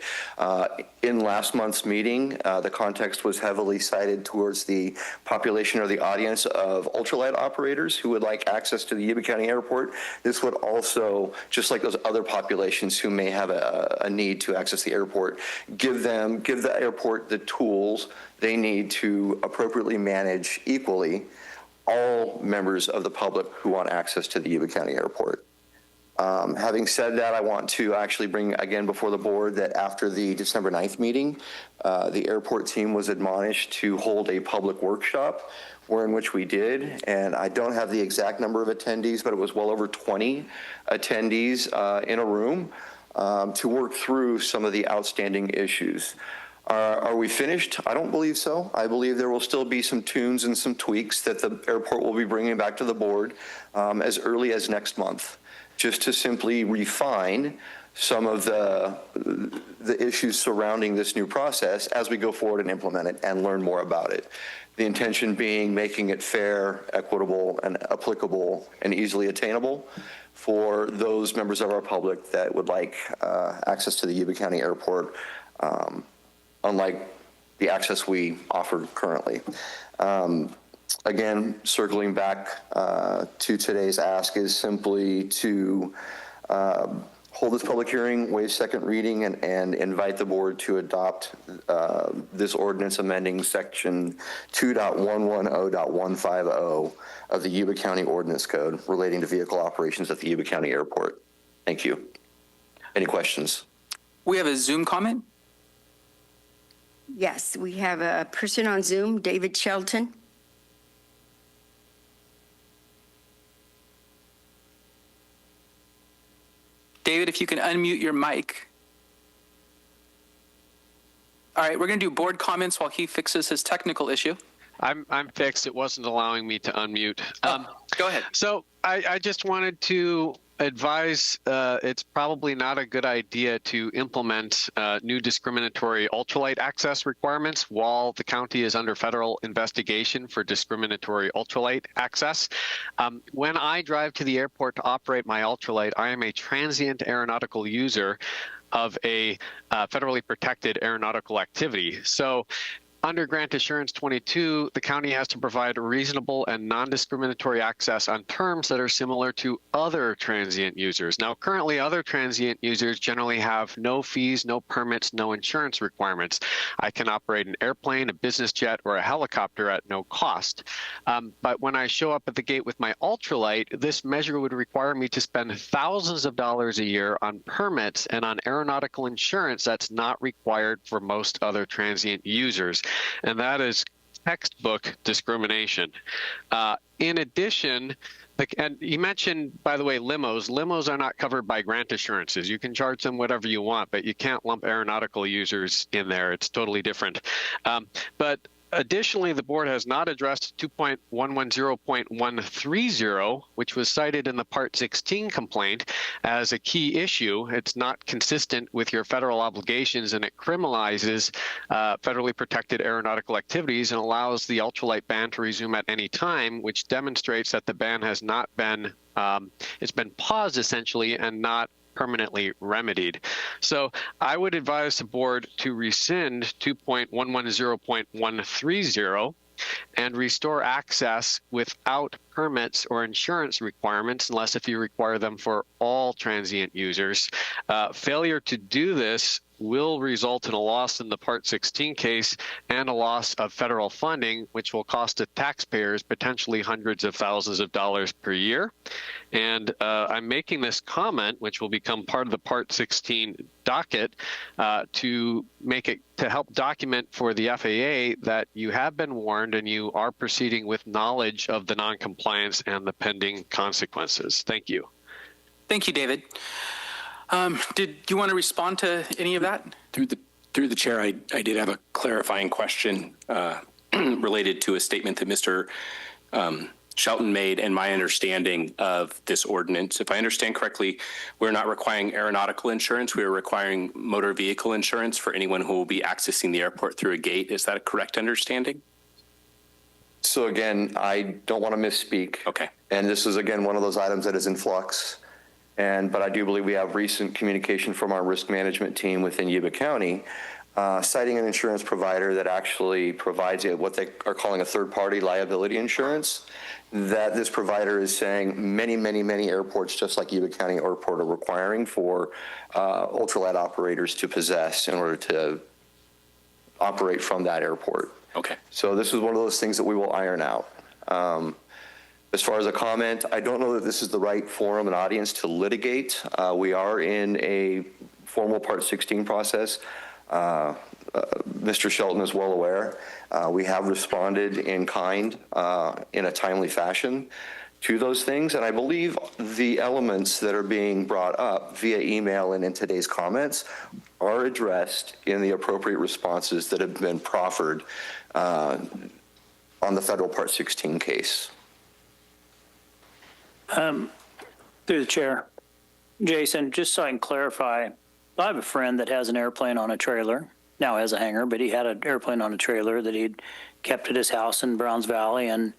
In last month's meeting, the context was heavily cited towards the population or the audience of ultralight operators who would like access to the Yuba County Airport. This would also, just like those other populations who may have a need to access the airport, give the airport the tools they need to appropriately manage equally all members of the public who want access to the Yuba County Airport. Having said that, I want to actually bring again before the board that after the December 9th meeting, the airport team was admonished to hold a public workshop in which we did, and I don't have the exact number of attendees, but it was well over 20 attendees in a room to work through some of the outstanding issues. Are we finished? I don't believe so. I believe there will still be some tunes and some tweaks that the airport will be bringing back to the board as early as next month, just to simply refine some of the issues surrounding this new process as we go forward and implement it and learn more about it. The intention being making it fair, equitable, and applicable and easily attainable for those members of our public that would like access to the Yuba County Airport, unlike the access we offer currently. Again, circling back to today's ask is simply to hold this public hearing, waive second reading, and invite the board to adopt this ordinance amending section 2.110.150 of the Yuba County Ordinance Code relating to vehicle operations at the Yuba County Airport. Thank you. Any questions? We have a Zoom comment. Yes, we have a person on Zoom, David Shelton. David, if you can unmute your mic. All right, we're going to do board comments while he fixes his technical issue. I'm fixed. It wasn't allowing me to unmute. Go ahead. So I just wanted to advise it's probably not a good idea to implement new discriminatory ultralight access requirements while the county is under federal investigation for discriminatory ultralight access. When I drive to the airport to operate my ultralight, I am a transient aeronautical user of a federally protected aeronautical activity. So Under Grant Assurance 22, the county has to provide reasonable and non-discriminatory access on terms that are similar to other transient users. Now, currently, other transient users generally have no fees, no permits, no insurance requirements. I can operate an airplane, a business jet, or a helicopter at no cost. But when I show up at the gate with my ultralight, this measure would require me to spend thousands of dollars a year on permits and on aeronautical insurance that's not required for most other transient users. And that is textbook discrimination. In addition, and you mentioned, by the way, limos. Limos are not covered by grant assurances. You can charge them whatever you want, but you can't lump aeronautical users in there. It's totally different. But additionally, the board has not addressed 2.110.130, which was cited in the Part 16 complaint as a key issue. It's not consistent with your federal obligations, and it criminalizes federally protected aeronautical activities and allows the ultralight ban to resume at any time, which demonstrates that the ban has not been, it's been paused essentially and not permanently remedied. So I would advise the board to rescind 2.110.130 and restore access without permits or insurance requirements, unless if you require them for all transient users. Failure to do this will result in a loss in the Part 16 case and a loss of federal funding, which will cost the taxpayers potentially hundreds of thousands of dollars per year. And I'm making this comment, which will become part of the Part 16 docket, to help document for the FAA that you have been warned and you are proceeding with knowledge of the noncompliance and the pending consequences. Thank you. Thank you, David. Did you want to respond to any of that? Through the chair, I did have a clarifying question related to a statement that Mr. Shelton made and my understanding of this ordinance. If I understand correctly, we're not requiring aeronautical insurance. We are requiring motor vehicle insurance for anyone who will be accessing the airport through a gate. Is that a correct understanding? So again, I don't want to misspeak. Okay. And this is, again, one of those items that is in flux. But I do believe we have recent communication from our risk management team within Yuba County, citing an insurance provider that actually provides what they are calling a third-party liability insurance, that this provider is saying many, many, many airports, just like Yuba County Airport, are requiring for ultralight operators to possess in order to operate from that airport. Okay. So this is one of those things that we will iron out. As far as a comment, I don't know that this is the right forum and audience to litigate. We are in a formal Part 16 process. Mr. Shelton is well aware. We have responded in kind, in a timely fashion to those things. And I believe the elements that are being brought up via email and in today's comments are addressed in the appropriate responses that have been proffered on the federal Part 16 case. Through the chair, Jason, just so I can clarify, I have a friend that has an airplane on a trailer, now has a hangar, but he had an airplane on a trailer that he'd kept at his house in Browns Valley, and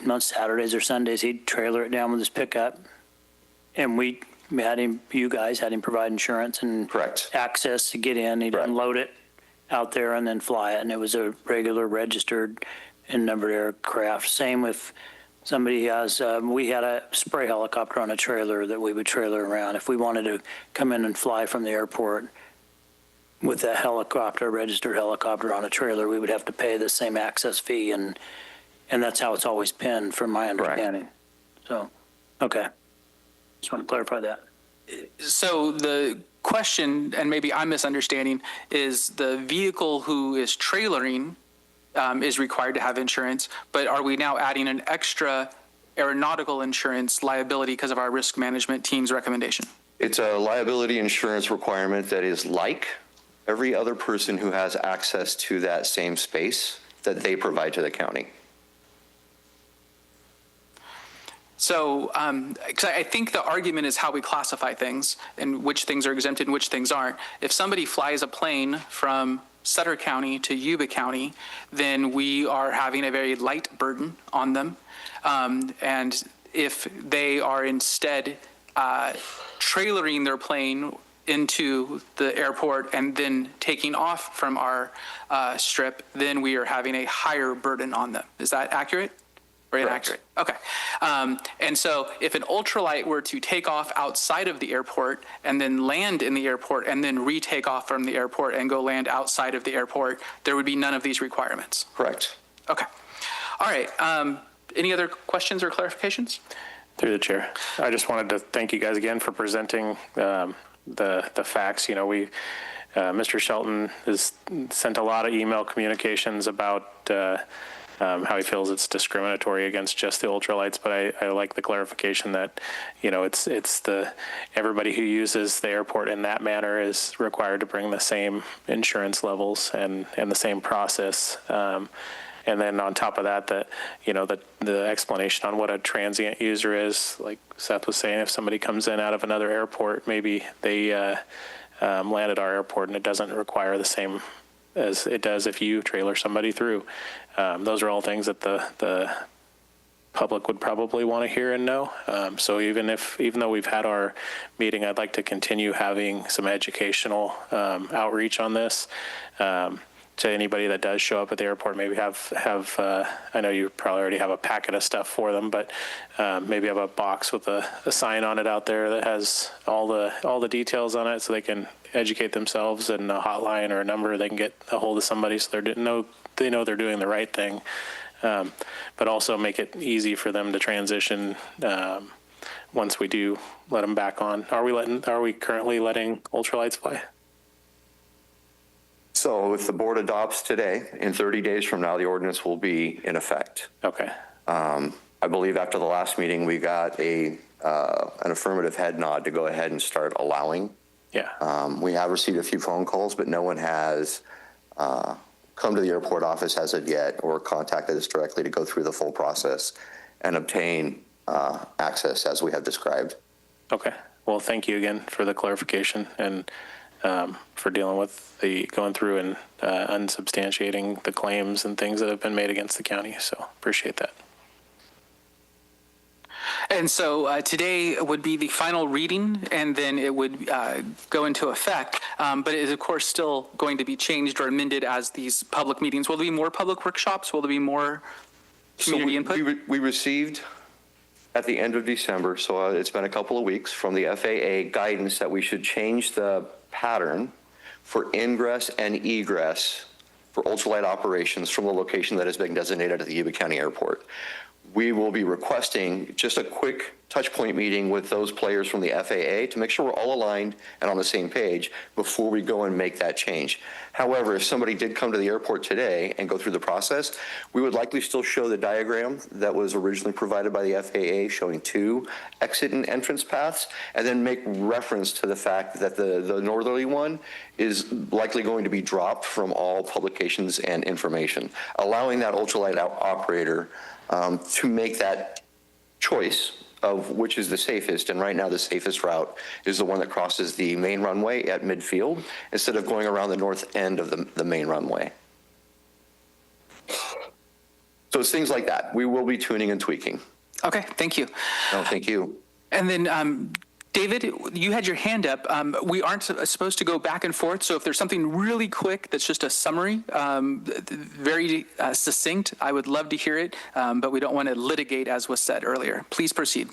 on Saturdays or Sundays, he'd trailer it down with his pickup, and you guys had him provide insurance and Correct. access to get in. He'd unload it out there and then fly it, and it was a regular registered and numbered aircraft. Same with somebody has, we had a spray helicopter on a trailer that we would trailer around. If we wanted to come in and fly from the airport with a helicopter, a registered helicopter on a trailer, we would have to pay the same access fee, and that's how it's always been, from my understanding. Right. So, okay. Just want to clarify that. So the question, and maybe I'm misunderstanding, is the vehicle who is trailering is required to have insurance, but are we now adding an extra aeronautical insurance liability because of our risk management team's recommendation? It's a liability insurance requirement that is like every other person who has access to that same space that they provide to the county. So, because I think the argument is how we classify things and which things are exempted and which things aren't. If somebody flies a plane from Sutter County to Yuba County, then we are having a very light burden on them. And if they are instead trailering their plane into the airport and then taking off from our strip, then we are having a higher burden on them. Is that accurate or inaccurate? Okay. And so if an ultralight were to take off outside of the airport and then land in the airport and then retake off from the airport and go land outside of the airport, there would be none of these requirements. Correct. Okay. All right. Any other questions or clarifications? Through the chair, I just wanted to thank you guys again for presenting the facts. You know, Mr. Shelton has sent a lot of email communications about how he feels it's discriminatory against just the ultralights, but I like the clarification that, you know, it's everybody who uses the airport in that manner is required to bring the same insurance levels and the same process. And then on top of that, you know, the explanation on what a transient user is, like Seth was saying, if somebody comes in out of another airport, maybe they land at our airport and it doesn't require the same as it does if you trailer somebody through. Those are all things that the public would probably want to hear and know. So even though we've had our meeting, I'd like to continue having some educational outreach on this. To anybody that does show up at the airport, maybe have I know you probably already have a packet of stuff for them, but maybe have a box with a sign on it out there that has all the details on it, so they can educate themselves, and a hotline or a number they can get a hold of somebody, so they know they're doing the right thing, but also make it easy for them to transition once we do let them back on. Are we currently letting ultralights fly? So if the board adopts today, in 30 days from now, the ordinance will be in effect. Okay. I believe after the last meeting, we got an affirmative head nod to go ahead and start allowing. Yeah. We have received a few phone calls, but no one has come to the airport office as of yet or contacted us directly to go through the full process and obtain access as we have described. Okay. Well, thank you again for the clarification and for dealing with going through and unsubstantiating the claims and things that have been made against the county. So appreciate that. And so today would be the final reading, and then it would go into effect. But it is, of course, still going to be changed or amended as these public meetings. Will there be more public workshops? Will there be more community input? We received at the end of December, so it's been a couple of weeks, from the FAA guidance that we should change the pattern for ingress and egress for ultralight operations from the location that has been designated at the Yuba County Airport. We will be requesting just a quick touch point meeting with those players from the FAA to make sure we're all aligned and on the same page before we go and make that change. However, if somebody did come to the airport today and go through the process, we would likely still show the diagram that was originally provided by the FAA showing 2 exit and entrance paths, and then make reference to the fact that the northerly one is likely going to be dropped from all publications and information, allowing that ultralight operator to make that choice of which is the safest. And right now the safest route is the one that crosses the main runway at midfield instead of going around the north end of the main runway. So it's things like that. We will be tuning and tweaking. Okay, thank you. No, thank you. And then David, you had your hand up. We aren't supposed to go back and forth, so if there's something really quick that's just a summary, very succinct, I would love to hear it, but we don't want to litigate as was said earlier. Please proceed.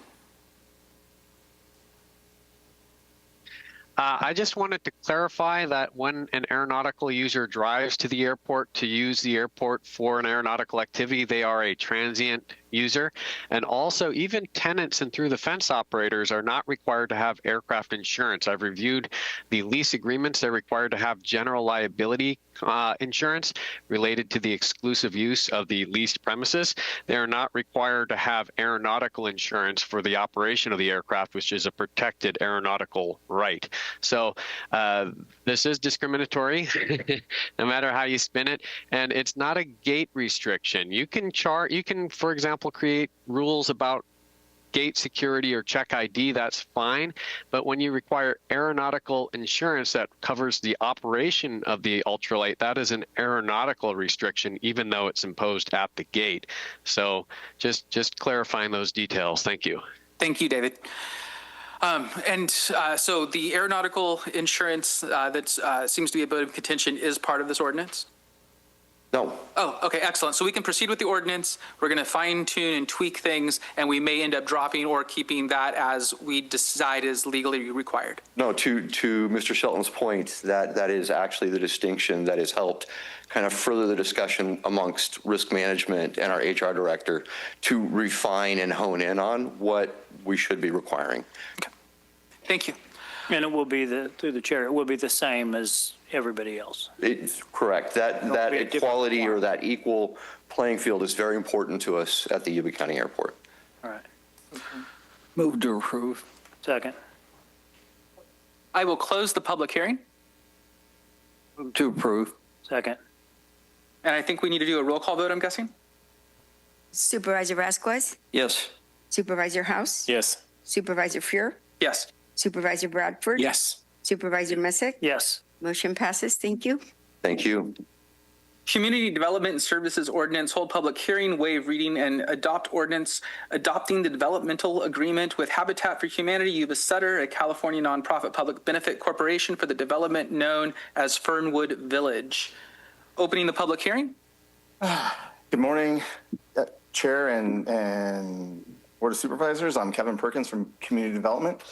I just wanted to clarify that when an aeronautical user drives to the airport to use the airport for an aeronautical activity, they are a transient user. And also, even tenants and through the fence operators are not required to have aircraft insurance. I've reviewed the lease agreements. They're required to have general liability insurance related to the exclusive use of the leased premises. They are not required to have aeronautical insurance for the operation of the aircraft, which is a protected aeronautical right. So this is discriminatory, no matter how you spin it. And it's not a gate restriction. You can, for example, create rules about gate security or check ID, that's fine. But when you require aeronautical insurance that covers the operation of the ultralight, that is an aeronautical restriction, even though it's imposed at the gate. So just clarifying those details. Thank you. Thank you, David. So the aeronautical insurance that seems to be a bit of contention is part of this ordinance? No. Oh, okay, excellent. So we can proceed with the ordinance. We're going to fine tune and tweak things, and we may end up dropping or keeping that as we decide is legally required. No, to Mr. Shelton's point, that is actually the distinction that has helped kind of further the discussion amongst risk management and our HR director to refine and hone in on what we should be requiring. Okay. Thank you. And it will be through the chair, it will be the same as everybody else. It's correct. That equality or that equal playing field is very important to us at the Yuba County Airport. All right. Move to approve. Second. I will close the public hearing. Move to approve. Second. And I think we need to do a roll call vote, I'm guessing? Supervisor Vasquez, Yes. Supervisor House, Yes. Supervisor Fuhr, Yes. Supervisor Bradford. Yes. Supervisor Messick. Yes. Motion passes. Thank you. Thank you. Community Development and Services Ordinance, hold public hearing, waive reading, and adopt ordinance adopting the developmental agreement with Habitat for Humanity Yuba-Sutter, a California nonprofit public benefit corporation for the development known as Fernwood Village. Opening the public hearing. Good morning, Chair and Board of Supervisors. I'm Kevin Perkins from Community Development.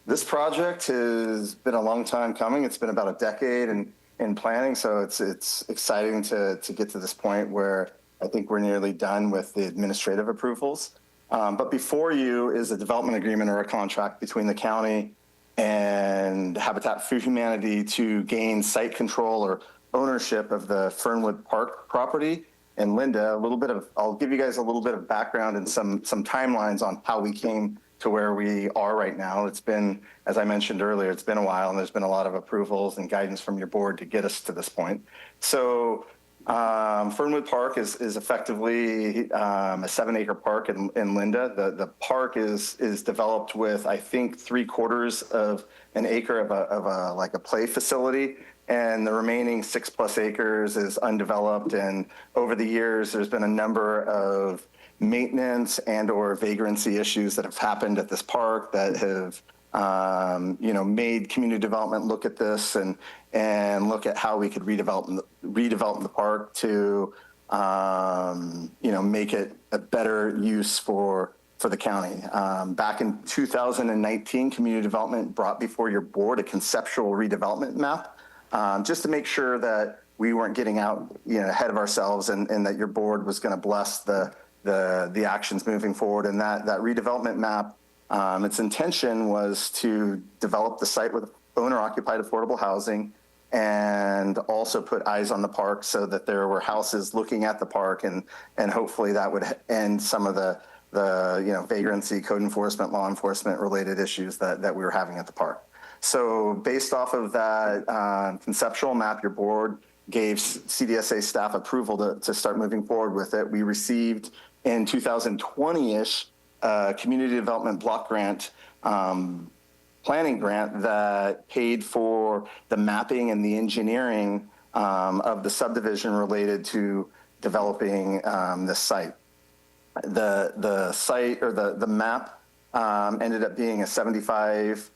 This project has been a long time coming. It's been about a decade in planning, so it's exciting to get to this point where I think we're nearly done with the administrative approvals. But before you is a development agreement or a contract between the county and Habitat for Humanity to gain site control or ownership of the Fernwood Park property. And Linda, I'll give you guys a little bit of background and some timelines on how we came to where we are right now. It's been, as I mentioned earlier, it's been a while, and there's been a lot of approvals and guidance from your board to get us to this point. So Fernwood Park is effectively a 7-acre park in Linda. The park is developed with, I think, 3/4 of an acre of a play facility, and the remaining 6+ acres is undeveloped. And over the years, there's been a number of maintenance and or vagrancy issues that have happened at this park that have made community development look at this and look at how we could redevelop the park to make it a better use for the county. Back in 2019, community development brought before your board a conceptual redevelopment map, just to make sure that we weren't getting out ahead of ourselves and that your board was going to bless the actions moving forward. And that redevelopment map, its intention was to develop the site with owner-occupied affordable housing and also put eyes on the park so that there were houses looking at the park, and hopefully that would end some of the vagrancy, code enforcement, law enforcement related issues that we were having at the park. So based off of that conceptual map, your board gave CDSA staff approval to start moving forward with it. We received in 2020-ish community development block grant, planning grant that paid for the mapping and the engineering of the subdivision related to developing this site. The site or the map ended up being a 75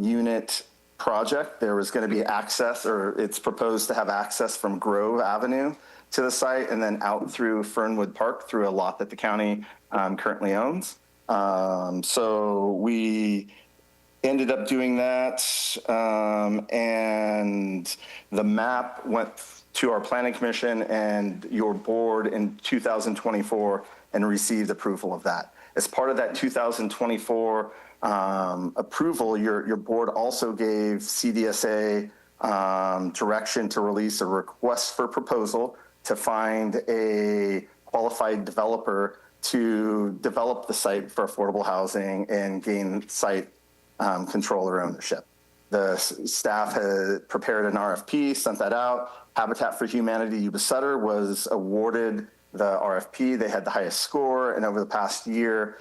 unit project. There was going to be access, or it's proposed to have access from Grove Avenue to the site and then out through Fernwood Park through a lot that the county currently owns. So we ended up doing that, and the map went to our planning commission and your board in 2024 and received approval of that. As part of that 2024 approval, your board also gave CDSA direction to release a request for proposal to find a qualified developer to develop the site for affordable housing and gain site control or ownership. The staff had prepared an RFP, sent that out. Habitat for Humanity Yuba-Sutter was awarded the RFP. They had the highest score, and over the past year,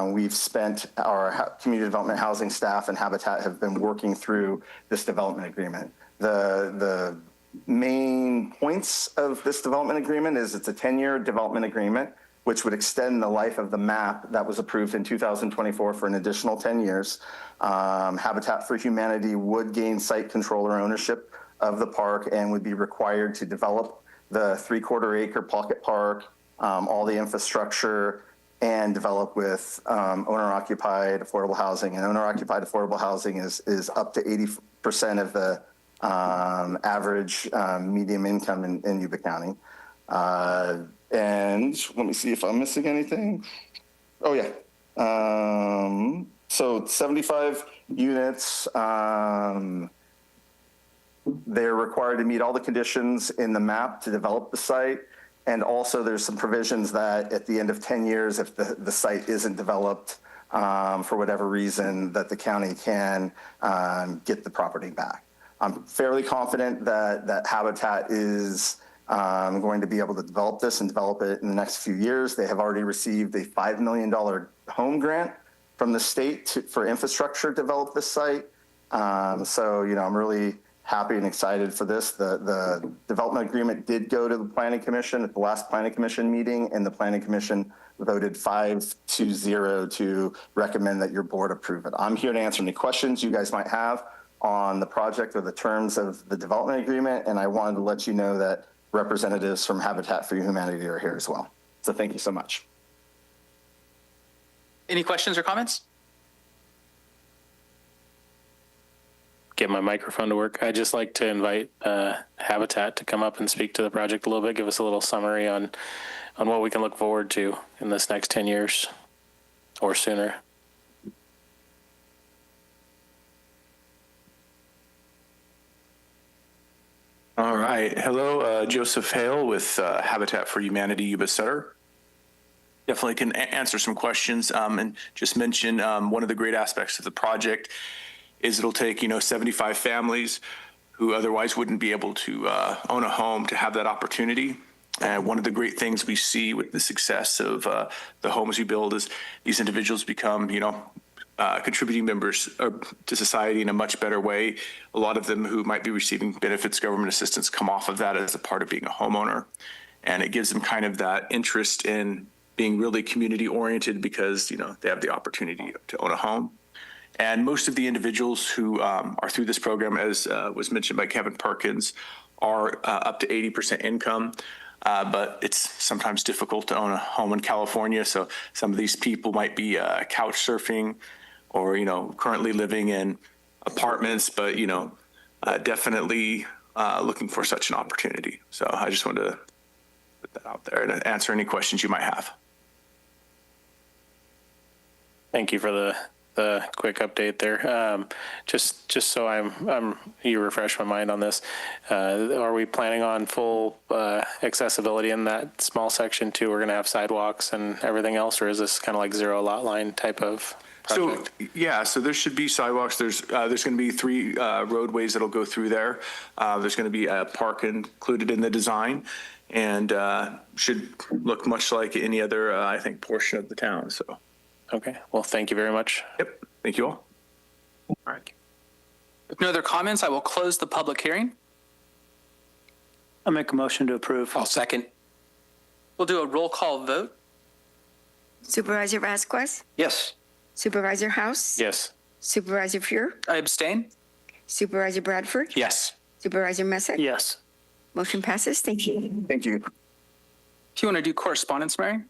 we've spent our community development housing staff and Habitat have been working through this development agreement. The main points of this development agreement is it's a 10-year development agreement. which would extend the life of the map that was approved in 2024 for an additional 10 years. Habitat for Humanity would gain site control or ownership of the park and would be required to develop the 3/4 acre pocket park, all the infrastructure, and develop with owner-occupied affordable housing. And owner-occupied affordable housing is up to 80% of the average medium income in Yuba County. And let me see if I'm missing anything. Oh, yeah. So 75 units. They're required to meet all the conditions in the map to develop the site. And also there's some provisions that at the end of 10 years, if the site isn't developed for whatever reason, that the county can get the property back. I'm fairly confident that Habitat is going to be able to develop this and develop it in the next few years. They have already received a $5 million home grant from the state for infrastructure to develop this site. So, I'm really happy and excited for this. The development agreement did go to the Planning Commission at the last Planning Commission meeting, and the Planning Commission voted 5-0 to recommend that your board approve it. I'm here to answer any questions you guys might have on the project or the terms of the development agreement, and I wanted to let you know that representatives from Habitat for Humanity are here as well. So thank you so much. Any questions or comments? Get my microphone to work. I'd just like to invite Habitat to come up and speak to the project a little bit, give us a little summary on what we can look forward to in this next 10 years or sooner. All right. Hello, Joseph Hale with Habitat for Humanity Yuba-Sutter. Definitely can answer some questions and just mention one of the great aspects of the project is it'll take, 75 families who otherwise wouldn't be able to own a home to have that opportunity. And one of the great things we see with the success of the homes we build is these individuals become, contributing members to society in a much better way. A lot of them who might be receiving benefits, government assistance, come off of that as a part of being a homeowner. And it gives them kind of that interest in being really community oriented because, they have the opportunity to own a home. And most of the individuals who are through this program, as was mentioned by Kevin Perkins, are up to 80% income. But it's sometimes difficult to own a home in California. So some of these people might be couch surfing or, currently living in apartments, but, definitely looking for such an opportunity. So I just wanted to put that out there and answer any questions you might have. Thank you for the quick update there. Just so you refresh my mind on this. Are we planning on full accessibility in that small section too? We're going to have sidewalks and everything else, or is this kind of like zero lot line type of project? So there should be sidewalks. There's going to be 3 roadways that'll go through there. There's going to be a park included in the design, and should look much like any other, I think, portion of the town. So. Okay. Well, thank you very much. Yep. Thank you all. All right. If no other comments, I will close the public hearing. I'll make a motion to approve. I'll second. We'll do a roll call vote. Supervisor Vasquez? Yes. Supervisor House? Yes. Supervisor Fuhr? I abstain. Supervisor Bradford? Yes. Supervisor Messick? Yes. Motion passes. Thank you. Thank you. If you want to do correspondence, Mary?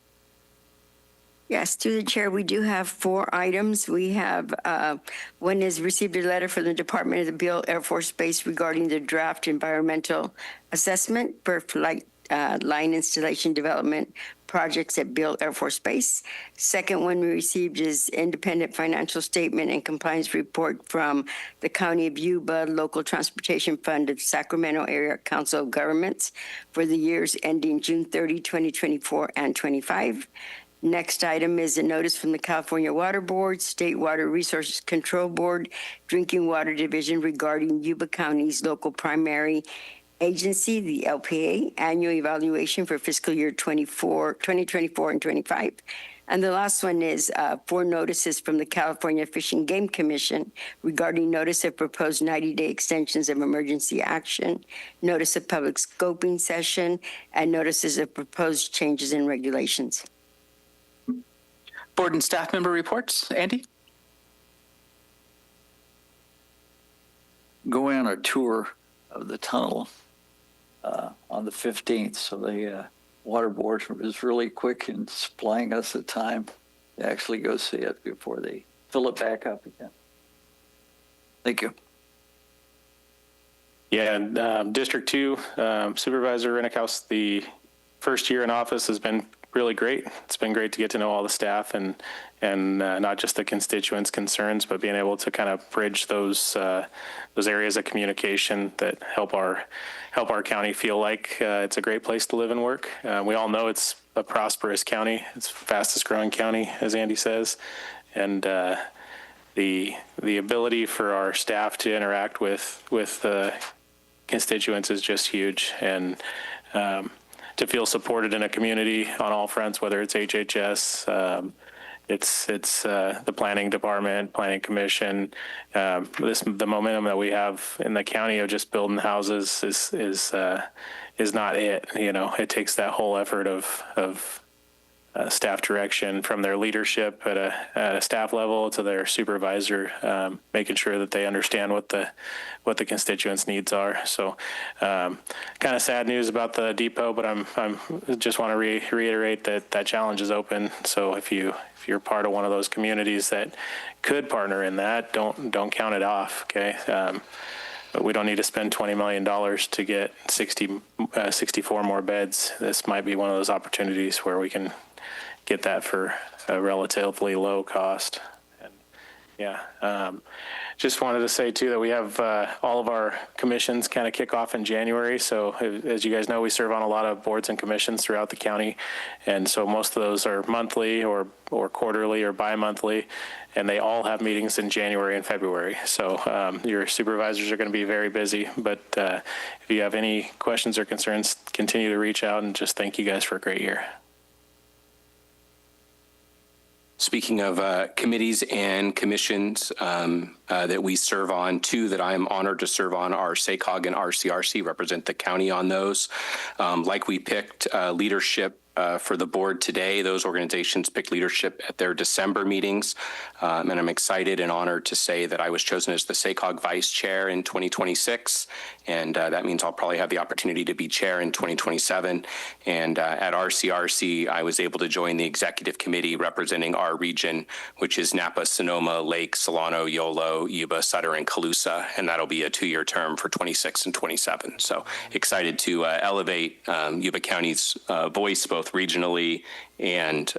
Yes, to the chair, we do have 4 items. We have, one is received a letter from the Department of the Beale Air Force Base regarding the draft environmental assessment for flight line installation development projects at Beale Air Force Base. Second one we received is independent financial statement and compliance report from the County of Yuba Local Transportation Fund of Sacramento Area Council of Governments for the years ending June 30, 2024 and 25. Next item is a notice from the California Water Board, State Water Resources Control Board, Drinking Water Division regarding Yuba County's local primary agency, the LPA, annual evaluation for fiscal year 2024 and 25. And the last one is 4 notices from the California Fish and Game Commission regarding notice of proposed 90-day extensions of emergency action, notice of public scoping session, and notices of proposed changes in regulations. Board and staff member reports. Andy? Going on a tour of the tunnel on the 15th. So the water board was really quick in supplying us the time to actually go see it before they fill it back up again. Thank you. Yeah, and District 2 Supervisor Rennickhouse, the first year in office has been really great. It's been great to get to know all the staff and not just the constituents' concerns, but being able to kind of bridge those areas of communication that help our county feel like it's a great place to live and work. We all know it's a prosperous county. It's the fastest growing county, as Andy says, and the ability for our staff to interact with the constituents is just huge, and to feel supported in a community on all fronts, whether it's HHS, it's the planning department, planning commission. The momentum that we have in the county of just building houses is not it. You know, it takes that whole effort of staff direction from their leadership at a staff level to their supervisor, making sure that they understand what the constituents' needs are. So, kind of sad news about the depot, but I'm just want to reiterate that challenge is open. So if you're part of one of those communities that could partner in that, don't count it off. Okay. But we don't need to spend $20 million to get 64 more beds. This might be one of those opportunities where we can get that for a relatively low cost. And yeah, just wanted to say too that we have all of our commissions kind of kick off in January. So as you guys know, we serve on a lot of boards and commissions throughout the county. And so most of those are monthly or quarterly or bi-monthly, and they all have meetings in January and February. So your supervisors are going to be very busy, but if you have any questions or concerns, continue to reach out, and just thank you guys for a great year. Speaking of committees and commissions that we serve on, two that I am honored to serve on are SACOG and RCRC, represent the county on those. Like we picked leadership for the board today, those organizations picked leadership at their December meetings, and I'm excited and honored to say that I was chosen as the SACOG Vice Chair in 2026, and that means I'll probably have the opportunity to be Chair in 2027. And at RCRC, I was able to join the Executive Committee representing our region, which is Napa, Sonoma, Lake, Solano, Yolo, Yuba-Sutter, and Colusa, and that'll be a 2-year term for 26 and 27. So excited to elevate Yuba County's voice both regionally and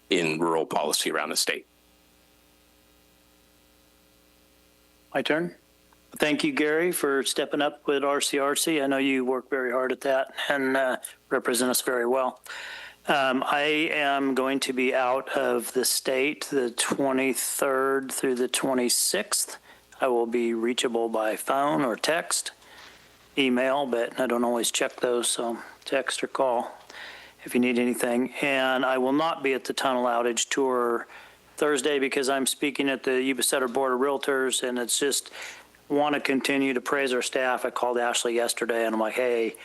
in rural policy around the state. My turn. Thank you, Gary, for stepping up with RCRC. I know you work very hard at that and represent us very well. I am going to be out of the state the 23rd through the 26th. I will be reachable by phone or text, email, but I don't always check those, so text or call if you need anything. And I will not be at the tunnel outage tour Thursday because I'm speaking at the Yuba-Sutter Board of Realtors, and it's just want to continue to praise our staff. I called Ashley yesterday and I'm like, hey,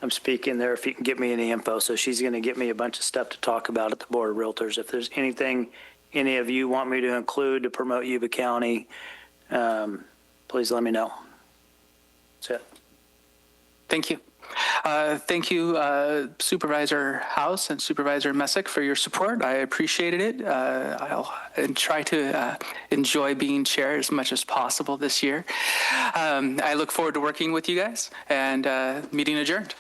I'm speaking there if you can get me any info. So she's going to get me a bunch of stuff to talk about at the Board of Realtors. If there's anything any of you want me to include to promote Yuba County, please let me know. That's it. Thank you. Thank you, Supervisor House and Supervisor Messick, for your support. I appreciated it. I'll try to enjoy being chair as much as possible this year. I look forward to working with you guys, and meeting adjourned.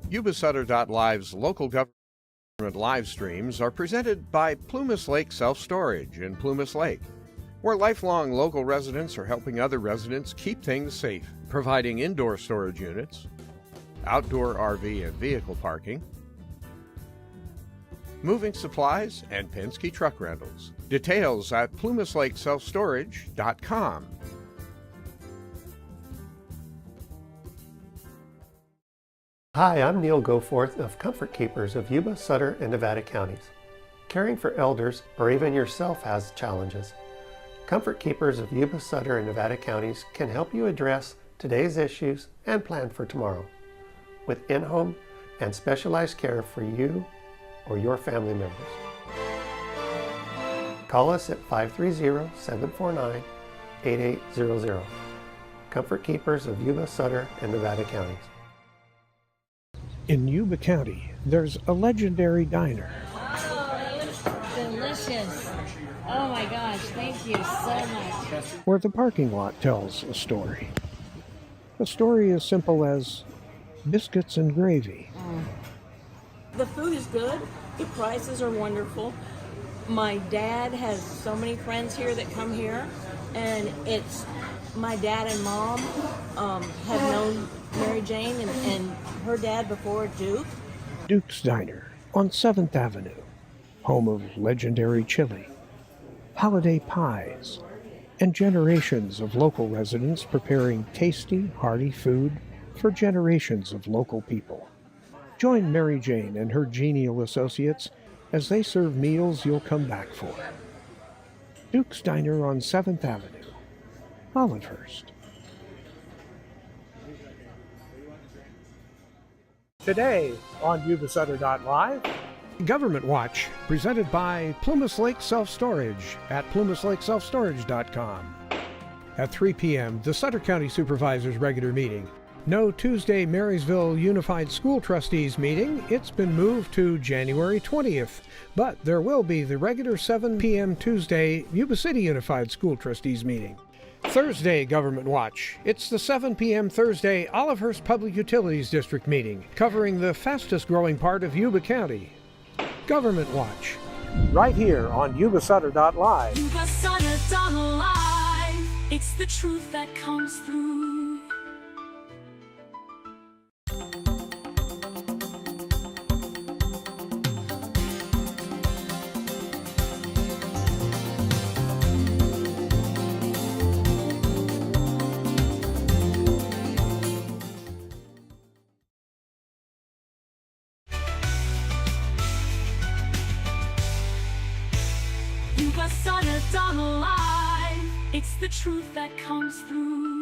Yuba-Sutter.live's local government live streams are presented by Plumas Lake Self-Storage in Plumas Lake, where lifelong local residents are helping other residents keep things safe, providing indoor storage units, outdoor RV and vehicle parking, moving supplies, and Penske truck rentals. Details at plumaslakeselfstorage.com. Hi, I'm Neil Goforth of Comfort Keepers of Yuba, Sutter, and Nevada counties. Caring for elders or even yourself has challenges. Comfort Keepers of Yuba, Sutter, and Nevada counties can help you address today's issues, and plan for tomorrow with in-home and specialized care for you or your family members. Call us at 530-749-8800. Comfort Keepers of Yuba-Sutter and Nevada counties. In Yuba County, there's a legendary diner. Delicious. Oh my gosh, thank you so much. Where the parking lot tells a story. A story as simple as biscuits and gravy. The food is good. The prices are wonderful. My dad has so many friends here that come here, and it's my dad and mom have known Mary Jane and her dad before Duke. Duke's Diner on 7th Avenue, home of legendary chili, holiday pies, and generations of local residents preparing tasty, hearty food for generations of local people. Join Mary Jane and her genial associates as they serve meals you'll come back for. Duke's Diner on 7th Avenue, Olivehurst. Today on Yuba-Sutter.live, Government Watch, presented by Plumas Lake Self-Storage at plumaslakeselfstorage.com. At 3 p.m., the Sutter County Supervisors regular meeting. No Tuesday Marysville Unified School Trustees meeting. It's been moved to January 20th. But there will be the regular 7 p.m. Tuesday Yuba City Unified School Trustees meeting. Thursday Government Watch. It's the 7 p.m. Thursday Olivehurst Public Utilities District meeting, covering the fastest growing part of Yuba County. Government Watch, right here on Yuba-Sutter.live. Yuba-Sutter.live. It's the truth that comes through. Yuba-Sutter.live. It's the truth that comes through.